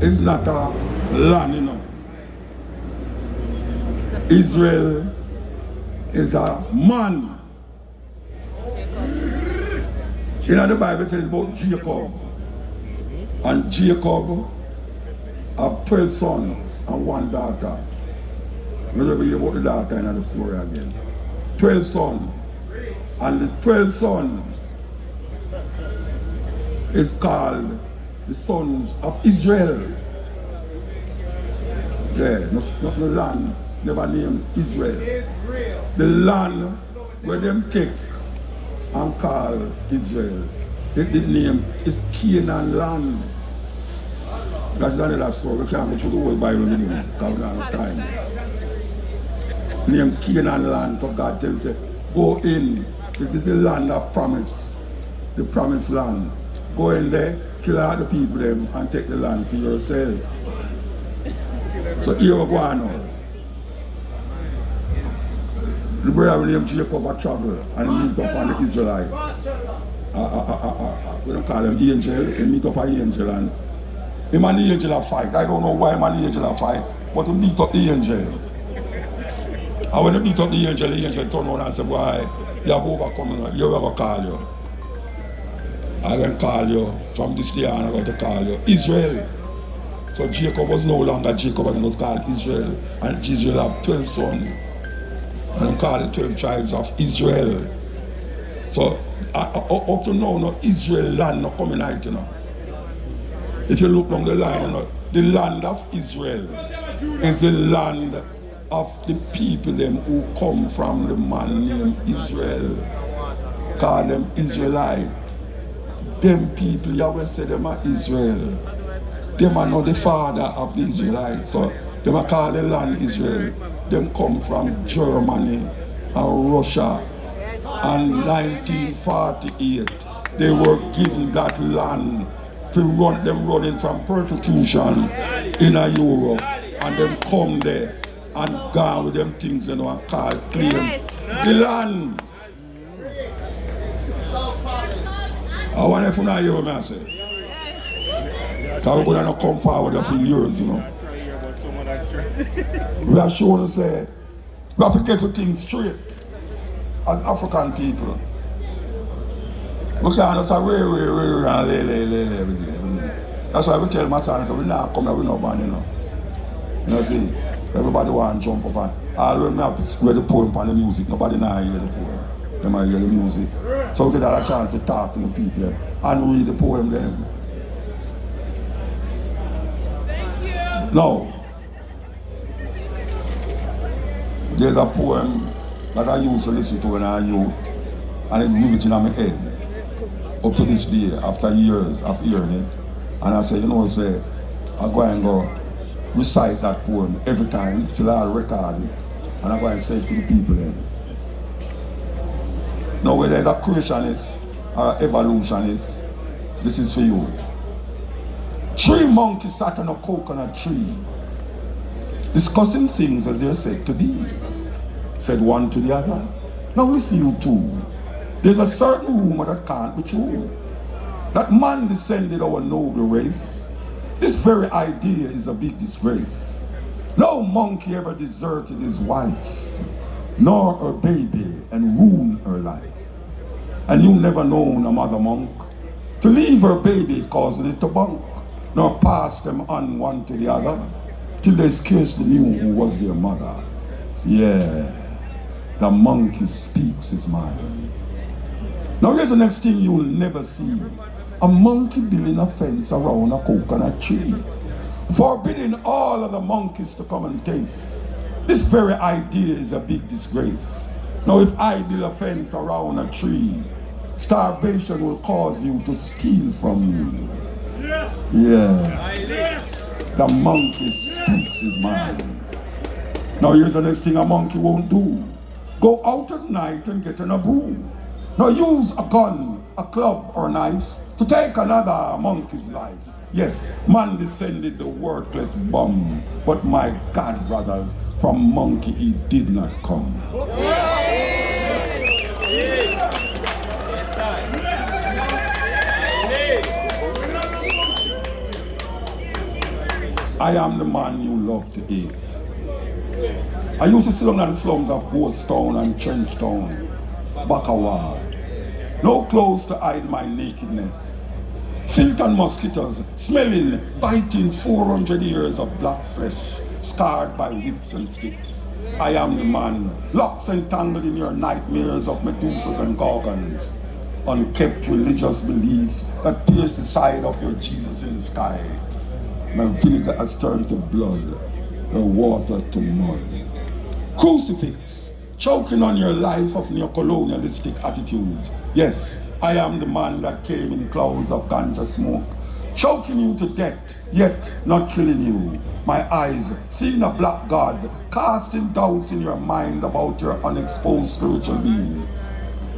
is not a land, you know. Israel is a man. You know the Bible says about Jacob. And Jacob have 12 sons and 1 daughter. You never hear about the daughter in the story again. 12 sons. And the 12 sons is called the sons of Israel. Yeah, not the land. Never named Israel. The land where them take and call Israel. The name is Canaan land. That's another story. We can't go through the whole Bible with him because we don't have time. Name Canaan land. So God tells you, go in. This is the land of promise. The promised land. Go in there, kill all the people them and take the land for yourself. So here we go on now. The brother named Jacob a travel and he meet up on the Israelite. We don't call him angel, he meet up an angel and him and the angel a fight. I don't know why him and the angel a fight, but he meet up the angel. And when he meet up the angel turn around and say, boy, you have overcome, you will call you. I will call you, from this day on I'm going to call you Israel. So Jacob was no longer Jacob, I was called Israel. And Israel have 12 sons. And I'm called the 12 tribes of Israel. So up to now, no Israel land not coming out, you know. If you look down the line, you know, the land of Israel is the land of the people them who come from the man named Israel. Call them Israelite. Them people, you always say them are Israel. Them are not the father of the Israelites. So them are called the land Israel. Them come from Germany and Russia. And 1948, they were given that land to run them running from persecution in Europe. And them come there and gone with them things, you know, and call claim the land. I wonder if you know hear what I say. Because we're going to come forward for years, you know. We are showing to say, we have to get the things straight as African people. We can't just say, and lay every day. That's why we tell my son, so we not come here with no band, you know. You know, see, everybody want to jump up and all when we have to spread the poem on the music, nobody now hear the poem. They might hear the music. So we get a chance to talk to the people and read the poem then. Now, there's a poem that I used to listen to when I was youth, and it lived in my head up to this day, after years of hearing it. And I said, you know, say, I go and go, recite that for me every time till I record it. And I'm going to say it to the people then. Now whether it's a creationist or an evolutionist, this is for you. 3 monkeys sat on a coconut tree, discussing things as they're said to be. Said one to the other, now listen you two, there's a certain rumor that can't be true, that man descended our noble race. This very idea is a big disgrace. No monkey ever deserted his wife, nor her baby, and ruined her life. And you never known a mother monk to leave her baby causing it to bunk, nor pass them on one to the other, till they scarcely knew who was their mother. Yeah, the monkey speaks his mind. Now here's the next thing you'll never see. A monkey building a fence around a coconut tree, forbidding all of the monkeys to come and taste. This very idea is a big disgrace. Now if I build a fence around a tree, starvation will cause you to steal from me. Yes. Yeah. Yes. The monkey speaks his mind. Now here's the next thing a monkey won't do. Go out at night and get in a broom. Now use a gun, a club or knife to take another monkey's life. Yes, man descended the worthless bum, but my God, brothers, from monkey he did not come. I am the man you love to eat. I used to sit down in the slums of Ghost Town and Trench Town, Bakawa. No clothes to hide my nakedness. Filth and mosquitoes, smelling, biting 400 years of black flesh, scarred by whips and sticks. I am the man, locks entangled in your nightmares of Medusas and Gorgons, unkept religious beliefs that pierce the side of your Jesus in the sky. My vinegar has turned to blood, your water to mud. Crucifix, choking on your life of neo-colonialistic attitudes. Yes, I am the man that came in clouds of ganja smoke, choking you to death, yet not killing you. My eyes, seeing a black God, casting doubts in your mind about your unexposed spiritual being.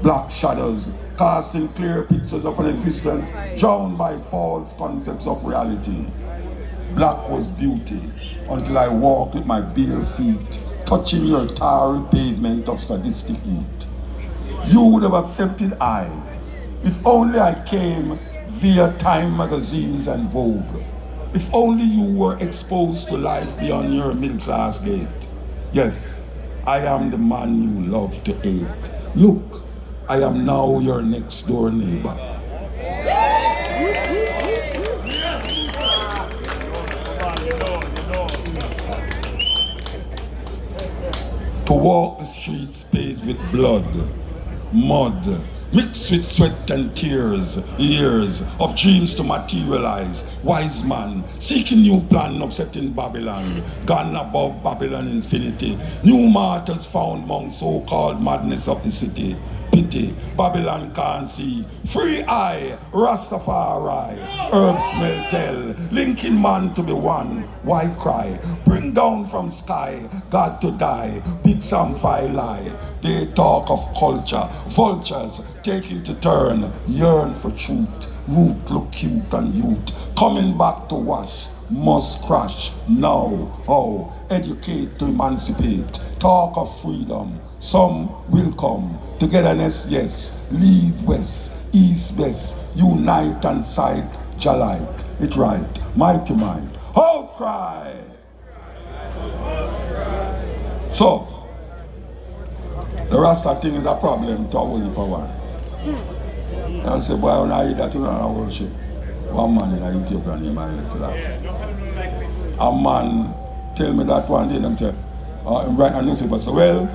Black shadows, casting clear pictures of an existence drowned by false concepts of reality. Black was beauty, until I walked with my bare feet, touching your tarry pavement of sadistic heat. You would have accepted I, if only I came via Time magazines and Vogue. If only you were exposed to life beyond your middle-class gate. Yes, I am the man you love to hate. Look, I am now your next-door neighbor. To walk the streets paved with blood, mud, mixed with sweat and tears, years of dreams to materialize. Wise man, seeking new plan, upsetting Babylon, gone above Babylon infinity. New martyrs found among so-called madness of the city. Pity, Babylon can't see. Free eye, Rastafari. Herbs smell tell, linking man to be one. Why cry? Bring down from sky, God to die. Big Sam lie. They talk of culture, vultures taking to turn, yearn for truth. Root look cute and youth, coming back to wash. Must crash now. Oh, educate to emancipate. Talk of freedom. Some will come. Togetherness, yes. Leave west, east, west. Unite and sight. Jalite. It right. Mighty mind. Outcry. So, the Rasta thing is a problem to a whole heap of one. And say, boy, when I eat that, you don't worship. One man in Ethiopia named Haile Selassie. A man tell me that one day, and say, write a newspaper, say, well,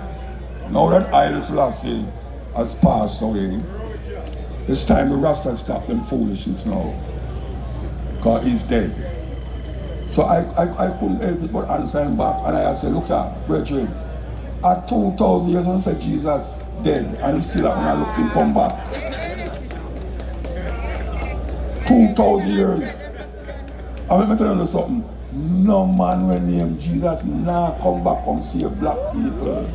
now that Haile Selassie has passed away, it's time the Rasta stop them foolishness now. Because he's dead. So I couldn't help it but answer him back, and I said, look here, brethren, at 2,000 years when I said Jesus dead, and he's still out when I look for him come back. 2,000 years. I'm going to tell you something. No man when name Jesus now come back come save black people.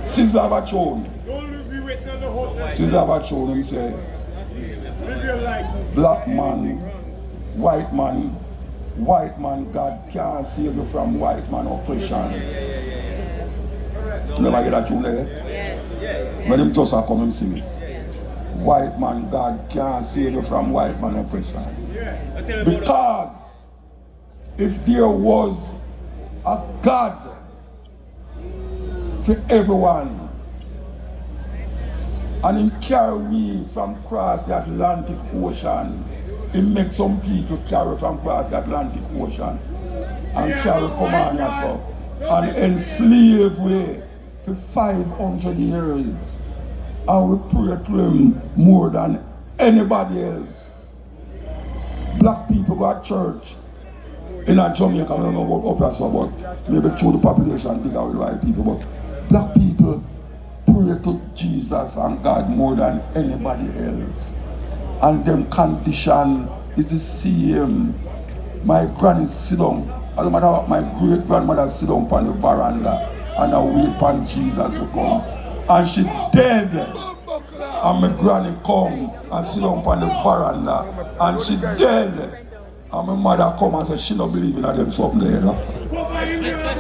Sister Bachon. Sister Bachon him say, black man, white man, God can't save you from white man oppression. You never hear that tune there? When him just come and sing it. White man, God can't save you from white man oppression. Because if there was a God to everyone and him carry we from across the Atlantic Ocean, he make some people carry from across the Atlantic Ocean and carry command us up and enslave we for 500 years. And we pray to him more than anybody else. Black people go to church in Jamaica, I don't know what up so, but maybe through the population bigger with white people, but black people pray to Jesus and God more than anybody else. And them condition is the same. My granny sit down, as a matter of my great grandmother sit down on the veranda and I wait for Jesus to come. And she dead. And my granny come and sit down on the veranda and she dead. And my mother come and say she don't believe in them something there, you know?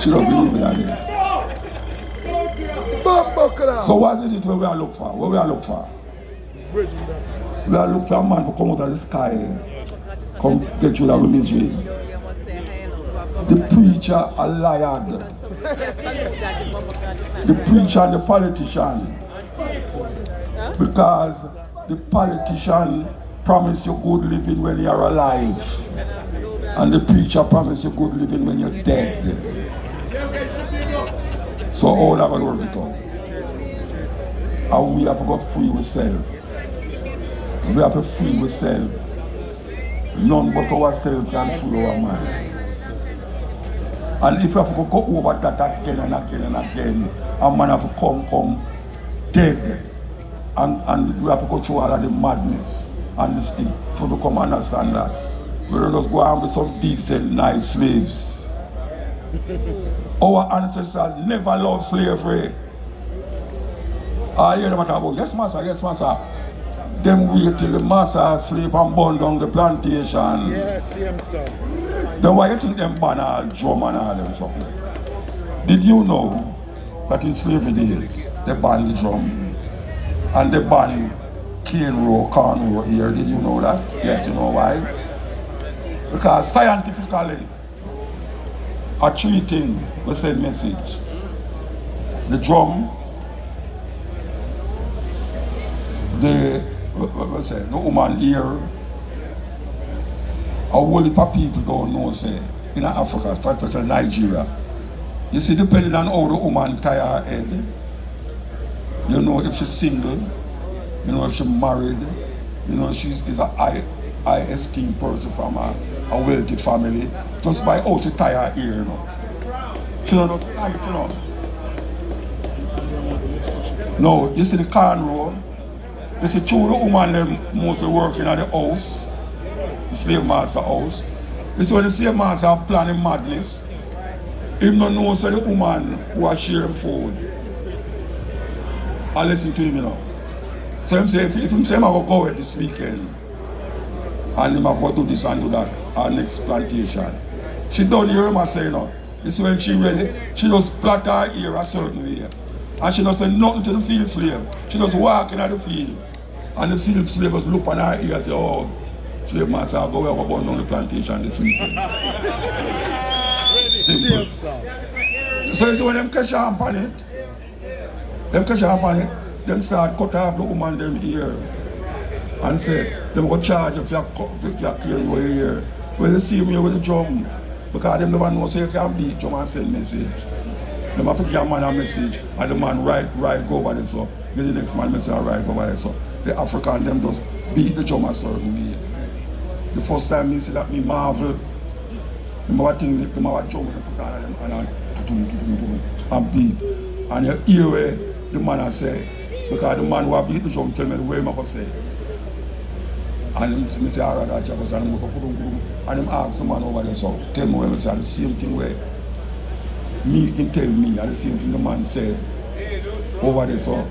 She don't believe in them. So what is it where we are look for? Where we are look for? We are look for a man to come out of the sky, come get you out of misery. The preacher a liar. The preacher and the politician. Because the politician promise you good living when you are alive. And the preacher promise you good living when you're dead. So all that will work it out. And we have to go free ourselves. We have to free ourselves. None but ourselves can free our mind. And if we have to go over that again and again and again, a man have to come dead. And we have to go through all of the madness and this thing for to come understand that. We don't just go on with some decent, nice slaves. Our ancestors never loved slavery. I hear them talk about, yes master, yes master. Them wait till the master sleep and burn down the plantation. Yes, sir. Then why you think them ban all drum and all them something? Did you know that in slavery days, they banned the drum? And they ban cane row, corn row here. Did you know that? Yes, you know why? Because scientifically, are three things we send message. The drum, the woman ear, a whole heap of people don't know, say, in Africa, especially Nigeria. You see, depending on how the woman tie her head, you know if she's single, you know if she's married, you know she is a high esteemed person from a wealthy family, just by how she tie her ear, you know. She don't know tight, you know. No, you see the corn roll, you see two of the woman them mostly working at the house, the slave master house. You see when the slave master planning madness, him don't know so the woman who are sharing food. I listen to him, you know. So him say, if him say I'm going to go away this weekend, and him going to do this and do that, our next plantation, she don't hear him say, you know, this is when she ready, she just plait her ear a certain way. And she don't say nothing to the field slave. She just walk in the field. And the field slave just look on her ear and say, oh, slave master, I'll go away burn down the plantation this weekend. Simple. So you see when them catch her on it, them start cut off the woman them ear and say, them go charge if you clean your ear. Well, you see me with the drum, because them never know so you can beat drum and send message. Them have to give a man a message and the man right go over there so, give the next man message and right go over there so. The African them just beat the drum a certain way. The first time me see that me marvel, them have a thing, them have a drum and put on them and beat. And you hear where the man has say, because the man who beat the drum tell me the way I'm going to say. And him say, all right, that job was, and him ask the man over there, so tell me when I say the same thing where him tell me, and the same thing the man say over there, so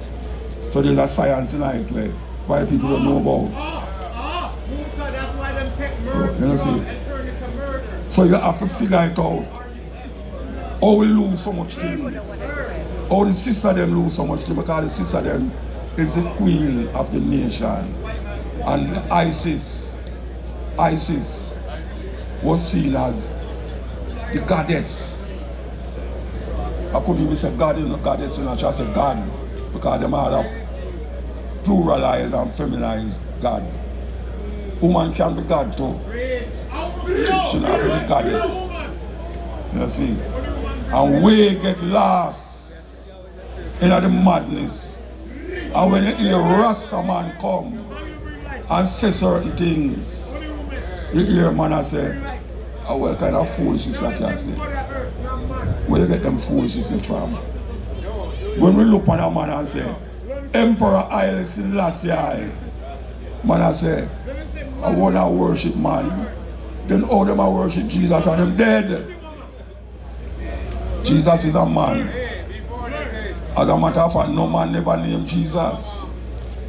there's a science in it where people don't know about. That's why them take murder You know, see? and turn it to murder. So you have to figure it out. How we lose so much things. How the sister them lose so much things, because the sister them is the queen of the nation. And ISIS was seen as the goddess. I couldn't even say God, goddess, I should say God, because them are pluralized and feminized God. Woman can be God too. She not be goddess. You know, see? And we get lost in the madness. And when you hear Rasta man come and say certain things, you hear man and say, oh, what kind of foolishness that you say? Where you get them foolishness from? When we look on a man and say, Emperor Haile Selassie, man I say, I want to worship man. Then all them I worship Jesus and them dead. Jesus is a man. As a matter of fact, no man never named Jesus.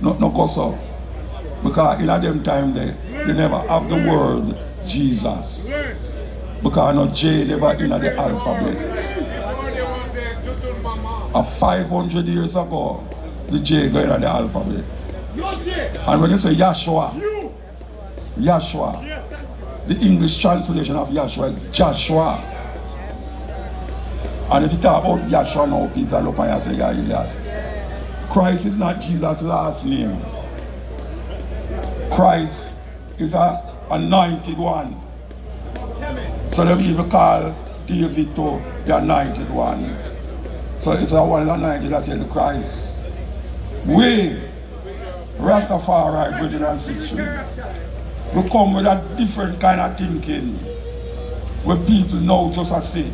No cause. Because in them time they never have the word Jesus. Because no J never in the alphabet. And 500 years ago, the J go in the alphabet. And when you say Yahshua, the English translation of Yahshua is Joshua. And if you talk about Yahshua now, people look at you and say, yeah, idiot. Christ is not Jesus' last name. Christ is an anointed one. So they even call David to the anointed one. So it's the one anointed that is Christ. We, Rastafari, Bridget and Sister, we come with a different kind of thinking where people know just as say.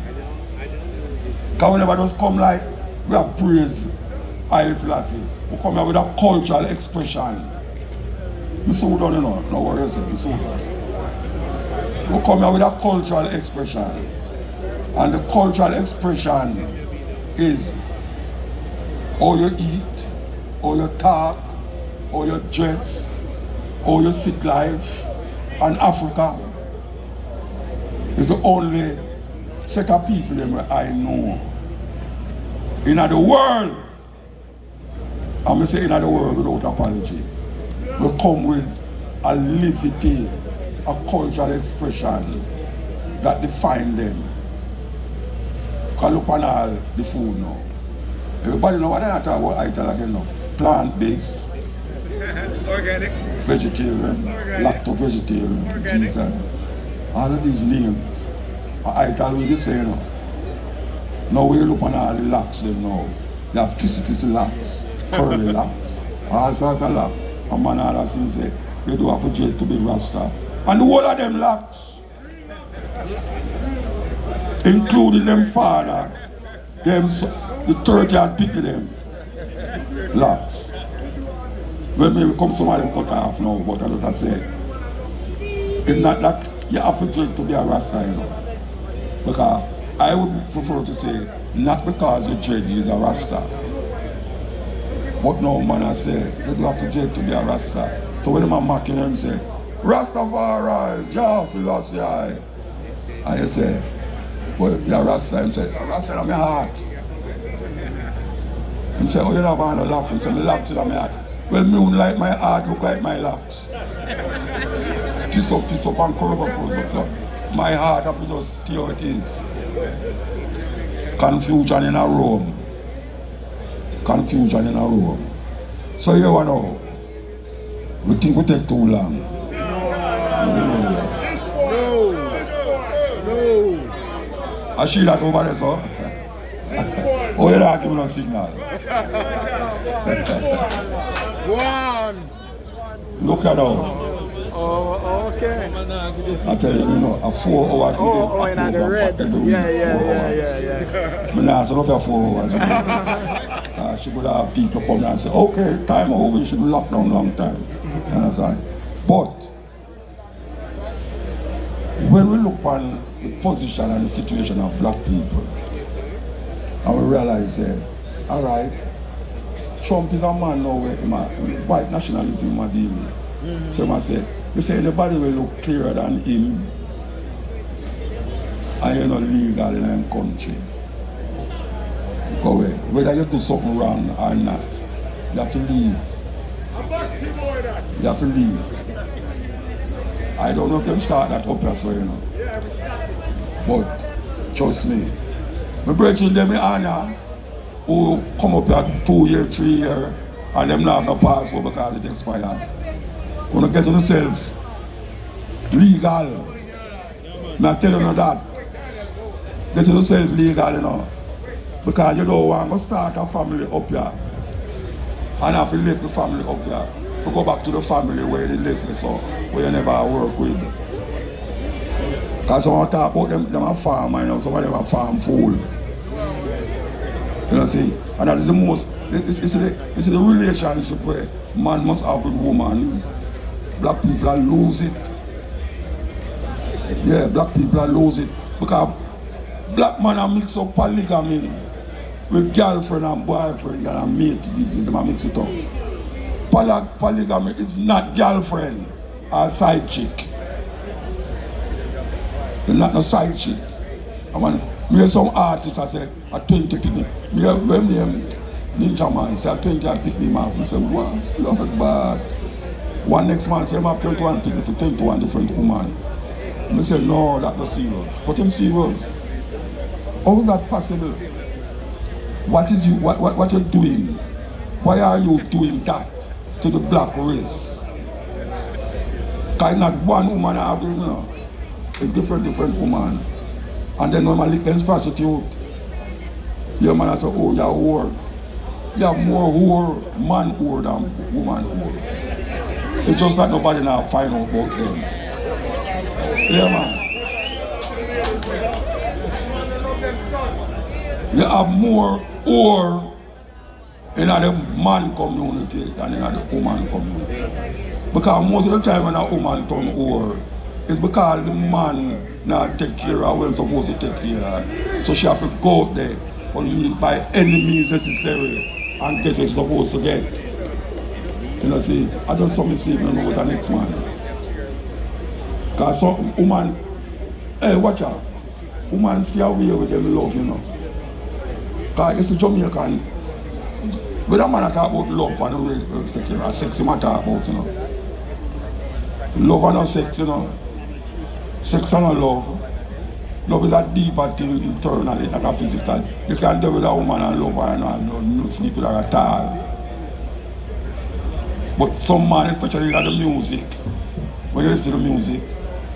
Because we never just come like we have praise Haile Selassie. We come here with a cultural expression. We so done, you know, no worries, we so done. We come here with a cultural expression. And the cultural expression is how you eat, how you talk, how you dress, how you sit life. And Africa is the only set of people that I know in the world. I'm going to say in the world without apology. We come with a liberty, a cultural expression that define them. Because look on all the food now. Everybody know what I talk about item again now. Plant-based, organic, vegetarian, lacto-vegetarian, vegan. All of these names. I tell you say, you know. Now we look on all the locks them now. They have twisty locks, curly locks, all sorts of locks. A man all that seems say, they do have a jet to be Rasta. And the whole of them locks, including them father, them the 30 and pick them locks. When maybe come some of them cut off now, but as I say, it's not that you have to jet to be a Rasta, you know. Because I would prefer to say, not because your judge is a Rasta. But no man I say, you do have to judge to be a Rasta. So when I'm mocking them say, Rastafari, Jah Selassie. And you say, well, you're a Rasta. He say, Rasta in my heart. He say, oh, you don't want to laugh. He say, my locks in my heart. Well, me like my heart look like my locks. Piss up, and curve up. So my heart have to just stay how it is. Confusion in a room. Confusion in a room. So you know, we think we take too long. No. I see that over there, so. Oh, you're not giving no signal. One. Look at that. Oh, okay. I tell you, you know, a 4 hours. Oh, in the red. Yeah. I'm not saying for 4 hours. She would have people come and say, okay, time over, you should lock down long time. You understand? But when we look on the position and the situation of black people, and we realize that, all right, Trump is a man now where white nationalism is deal with. So I say, you say anybody will look clearer than him, and you're not legal in the country. Go away. Whether you do something wrong or not, you have to leave. You have to leave. I don't know if them start that up here, so you know. But trust me, my brethren them in Anya who come up here 2 years, 3 years, and them not have no passport because it expired. When you get to yourselves legal, not telling you that. Get yourself legal, you know. Because you don't want to start a family up here and have to leave the family up here to go back to the family where they live with, so where you never work with. Because someone talk about them a farmer, you know, some of them a farm fool. You know, see? And that is the most, it's the relationship where man must have with woman. Black people are lose it. Yeah, black people are lose it. Because black man are mix up polygamy with girlfriend and boyfriend and mate. This is them a mix it up. Polygamy is not girlfriend or side chick. It's not no side chick. I mean, me hear some artists I say a 20 pick me. When me Ninja Man say a 20 and pick me man. I say, wow, Lord bad. One next man say I have 21 pick me for 21 different woman. I say no, that's not serious. But I'm serious. How is that possible? What is you what you're doing? Why are you doing that to the black race? Because not one woman have, you know, a different woman. And then normally ends prostitute. Your man say, oh, you're a whore. You have more whore, man whore than woman whore. It's just that nobody now find out about them. Yeah, man. You have more whore in the man community than in the woman community. Because most of the time when a woman turn whore, it's because the man not take care of what he's supposed to take care of. So she has to go out there by any means necessary and get what she's supposed to get. You know, see, I don't something see me with the next man. Because some woman, hey, watch out. Woman stay away with them love, you know. Because it's a Jamaican. When a man talk about love and sex, he might talk about, you know. Love and not sex, you know. Sex and not love. Love is a deeper thing internally, not a physical. You can't do with a woman and love her and no sleep with her at all. But some man, especially in the music, when you listen to music,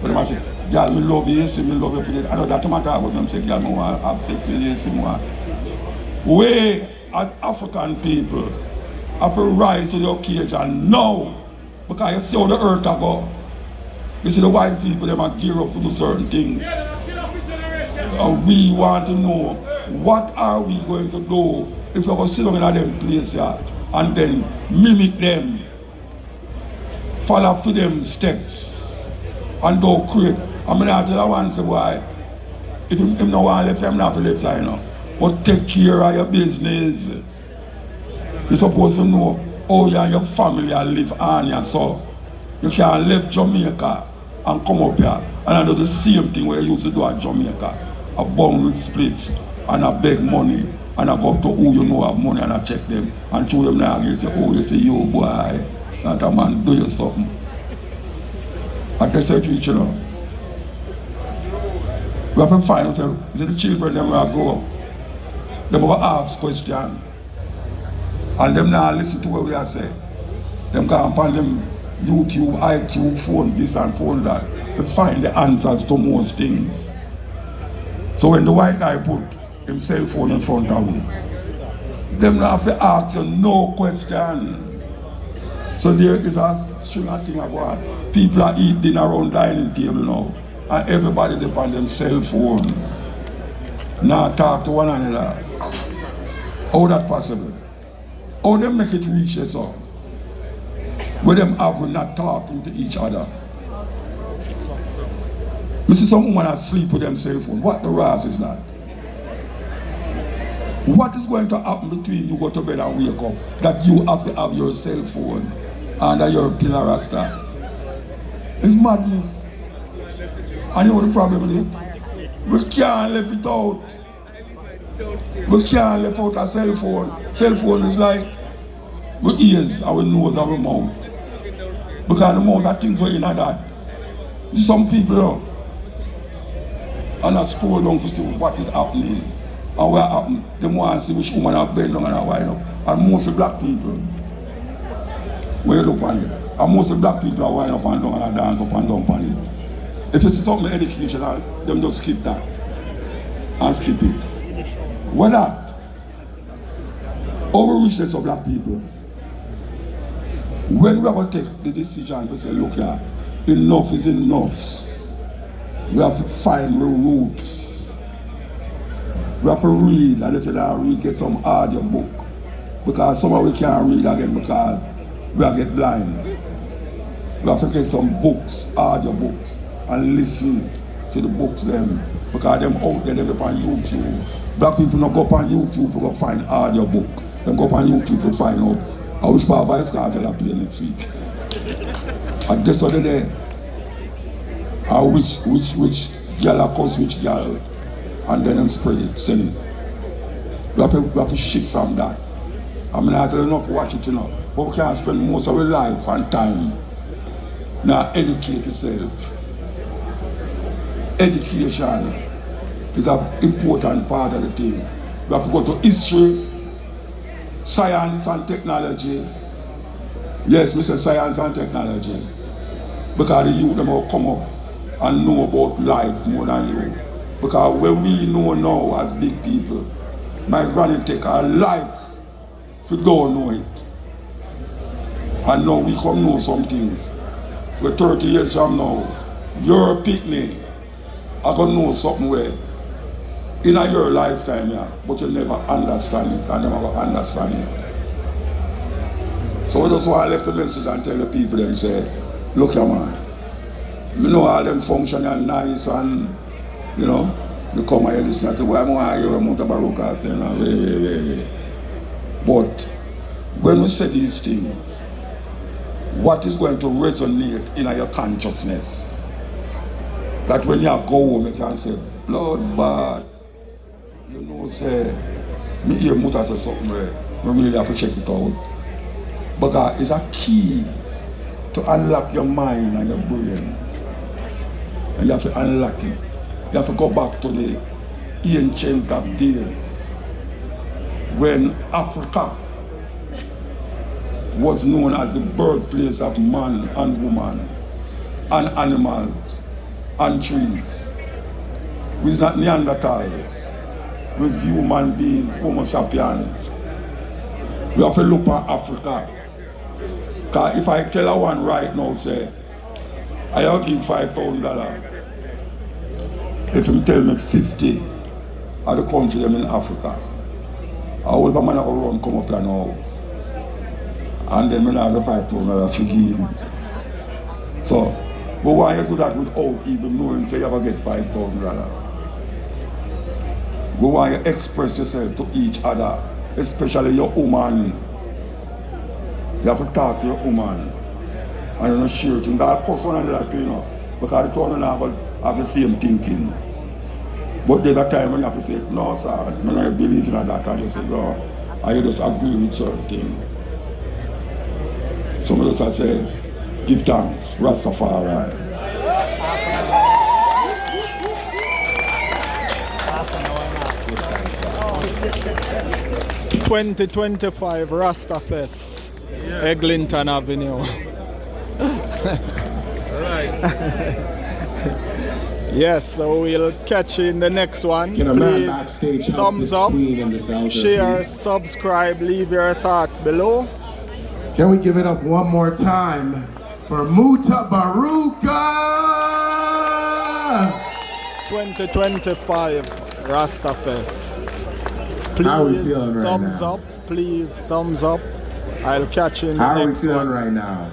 when they say, girl, me love you, see me love you for this. I know that matter about them say, girl, I want to have sex with you, see more. We, as African people, have to rise to the occasion now. Because you see how the earth I go. You see the white people, they might gear up to do certain things. And we want to know, what are we going to do if we go sit down in them place here and then mimic them, follow for them steps, and don't create. I mean, I tell one say, why, if him no want to left, I'm not to left, you know. But take care of your business. You're supposed to know how you and your family live on here, so you can't leave Jamaica and come up here and do the same thing where you used to do at Jamaica. A bundle split and I beg money and I go up to who you know have money and I check them and show them now and you say, oh, you say, yo boy, that a man do you something. At the same you know. We have to find ourselves, is it the children them will grow up? They will ask questions. And them now listen to what we are saying. Them can find them YouTube, IQ, phone this and phone that to find the answers to most things. So when the white guy put his cell phone in front of me, them now have to ask you no question. So there is a string of thing about people are eating dinner around dining table now, and everybody depend on them cell phone. Now talk to one another. How that possible? How they make it reach us all? Where them have we not talking to each other. Me see some women asleep with them cell phone. What the ras is that? What is going to happen between you go to bed and wake up that you have to have your cell phone under your pillar Rasta? It's madness. And you know the problem is? We can't leave it out. We can't leave out a cell phone. Cell phone is like with ears and with nose and with mouth. Because the amount of things were in that. Some people know. And I scroll down to see what is happening. And what happened. They want to see which woman have been down and wind up. And most black people, when you look on it, and most black people are wind up and down and dance up and down on it. If you see something educational, them just skip that. And skip it. What that? Our richness of black people. When we are going to take the decision to say, look here, enough is enough. We have to find the roots. We have to read, and if you don't read, get some audio book. Because some of we can't read again because we are get blind. We have to get some books, audio books, and listen to the books them. Because them out there, they're on YouTube. Black people don't go up on YouTube to go find audio book. They go up on YouTube to find out how which part of the cartel I play next week. And this other day, which girl accuse which girl, and then them spread it, send it. We have to shift from that. I mean, I don't know if you watch it, you know, but we can't spend most of our life and time now educate yourself. Education is an important part of the thing. We have to go to history, science and technology. Yes, Mr. Science and technology. Because the youth them will come up and know about life more than you. Because when we know now as big people, my granny take her life to go know it. And now we come know some things. We're 30 years from now, you're a picnic. I can know something where in your lifetime, yeah, but you never understand it and never understand it. So that's why I left the message and tell the people them say, look here man, you know all them function and nice and you know, you come and you listen and say, well, I'm going to hear a MUTABARUKA saying, wait. But when we say these things, what is going to resonate in your consciousness? That when you go home, you can say, Lord, but you know, say, me hear Muta say something where we really have to check it out. Because it's a key to unlock your mind and your brain. And you have to unlock it. You have to go back to the ancient of days when Africa was known as the birthplace of man and woman and animals and trees. With not Neanderthals, with human beings, Homo sapiens. We have to look at Africa. Because if I tell a one right now, say, I have give $5,000. If you tell me 50 of the country them in Africa, I will be man of a run come up here now. And then I have the $5,000 to give him. So, but why you do that without even knowing say you ever get $5,000? But why you express yourself to each other, especially your woman. You have to talk to your woman. And you know, share things. I'll cuss one another, you know, because the two of them have the same thinking. But there's a time when you have to say, no sir, I don't believe in that, and you say, no, and you just agree with certain things. Some of us say, give thanks, Rastafari. 2025 Rastafest, Eglinton Avenue. Yes, so we'll catch you in the next one. Can a man backstage help thumbs this up, queen and this elder, share, please? subscribe, leave your thoughts below. Can we give it up one more time for MUTABARUKA? 2025 Rastafest. Please How are we feeling right thumbs now? up, please thumbs up. I'll catch you in the How are we next feeling one. right now?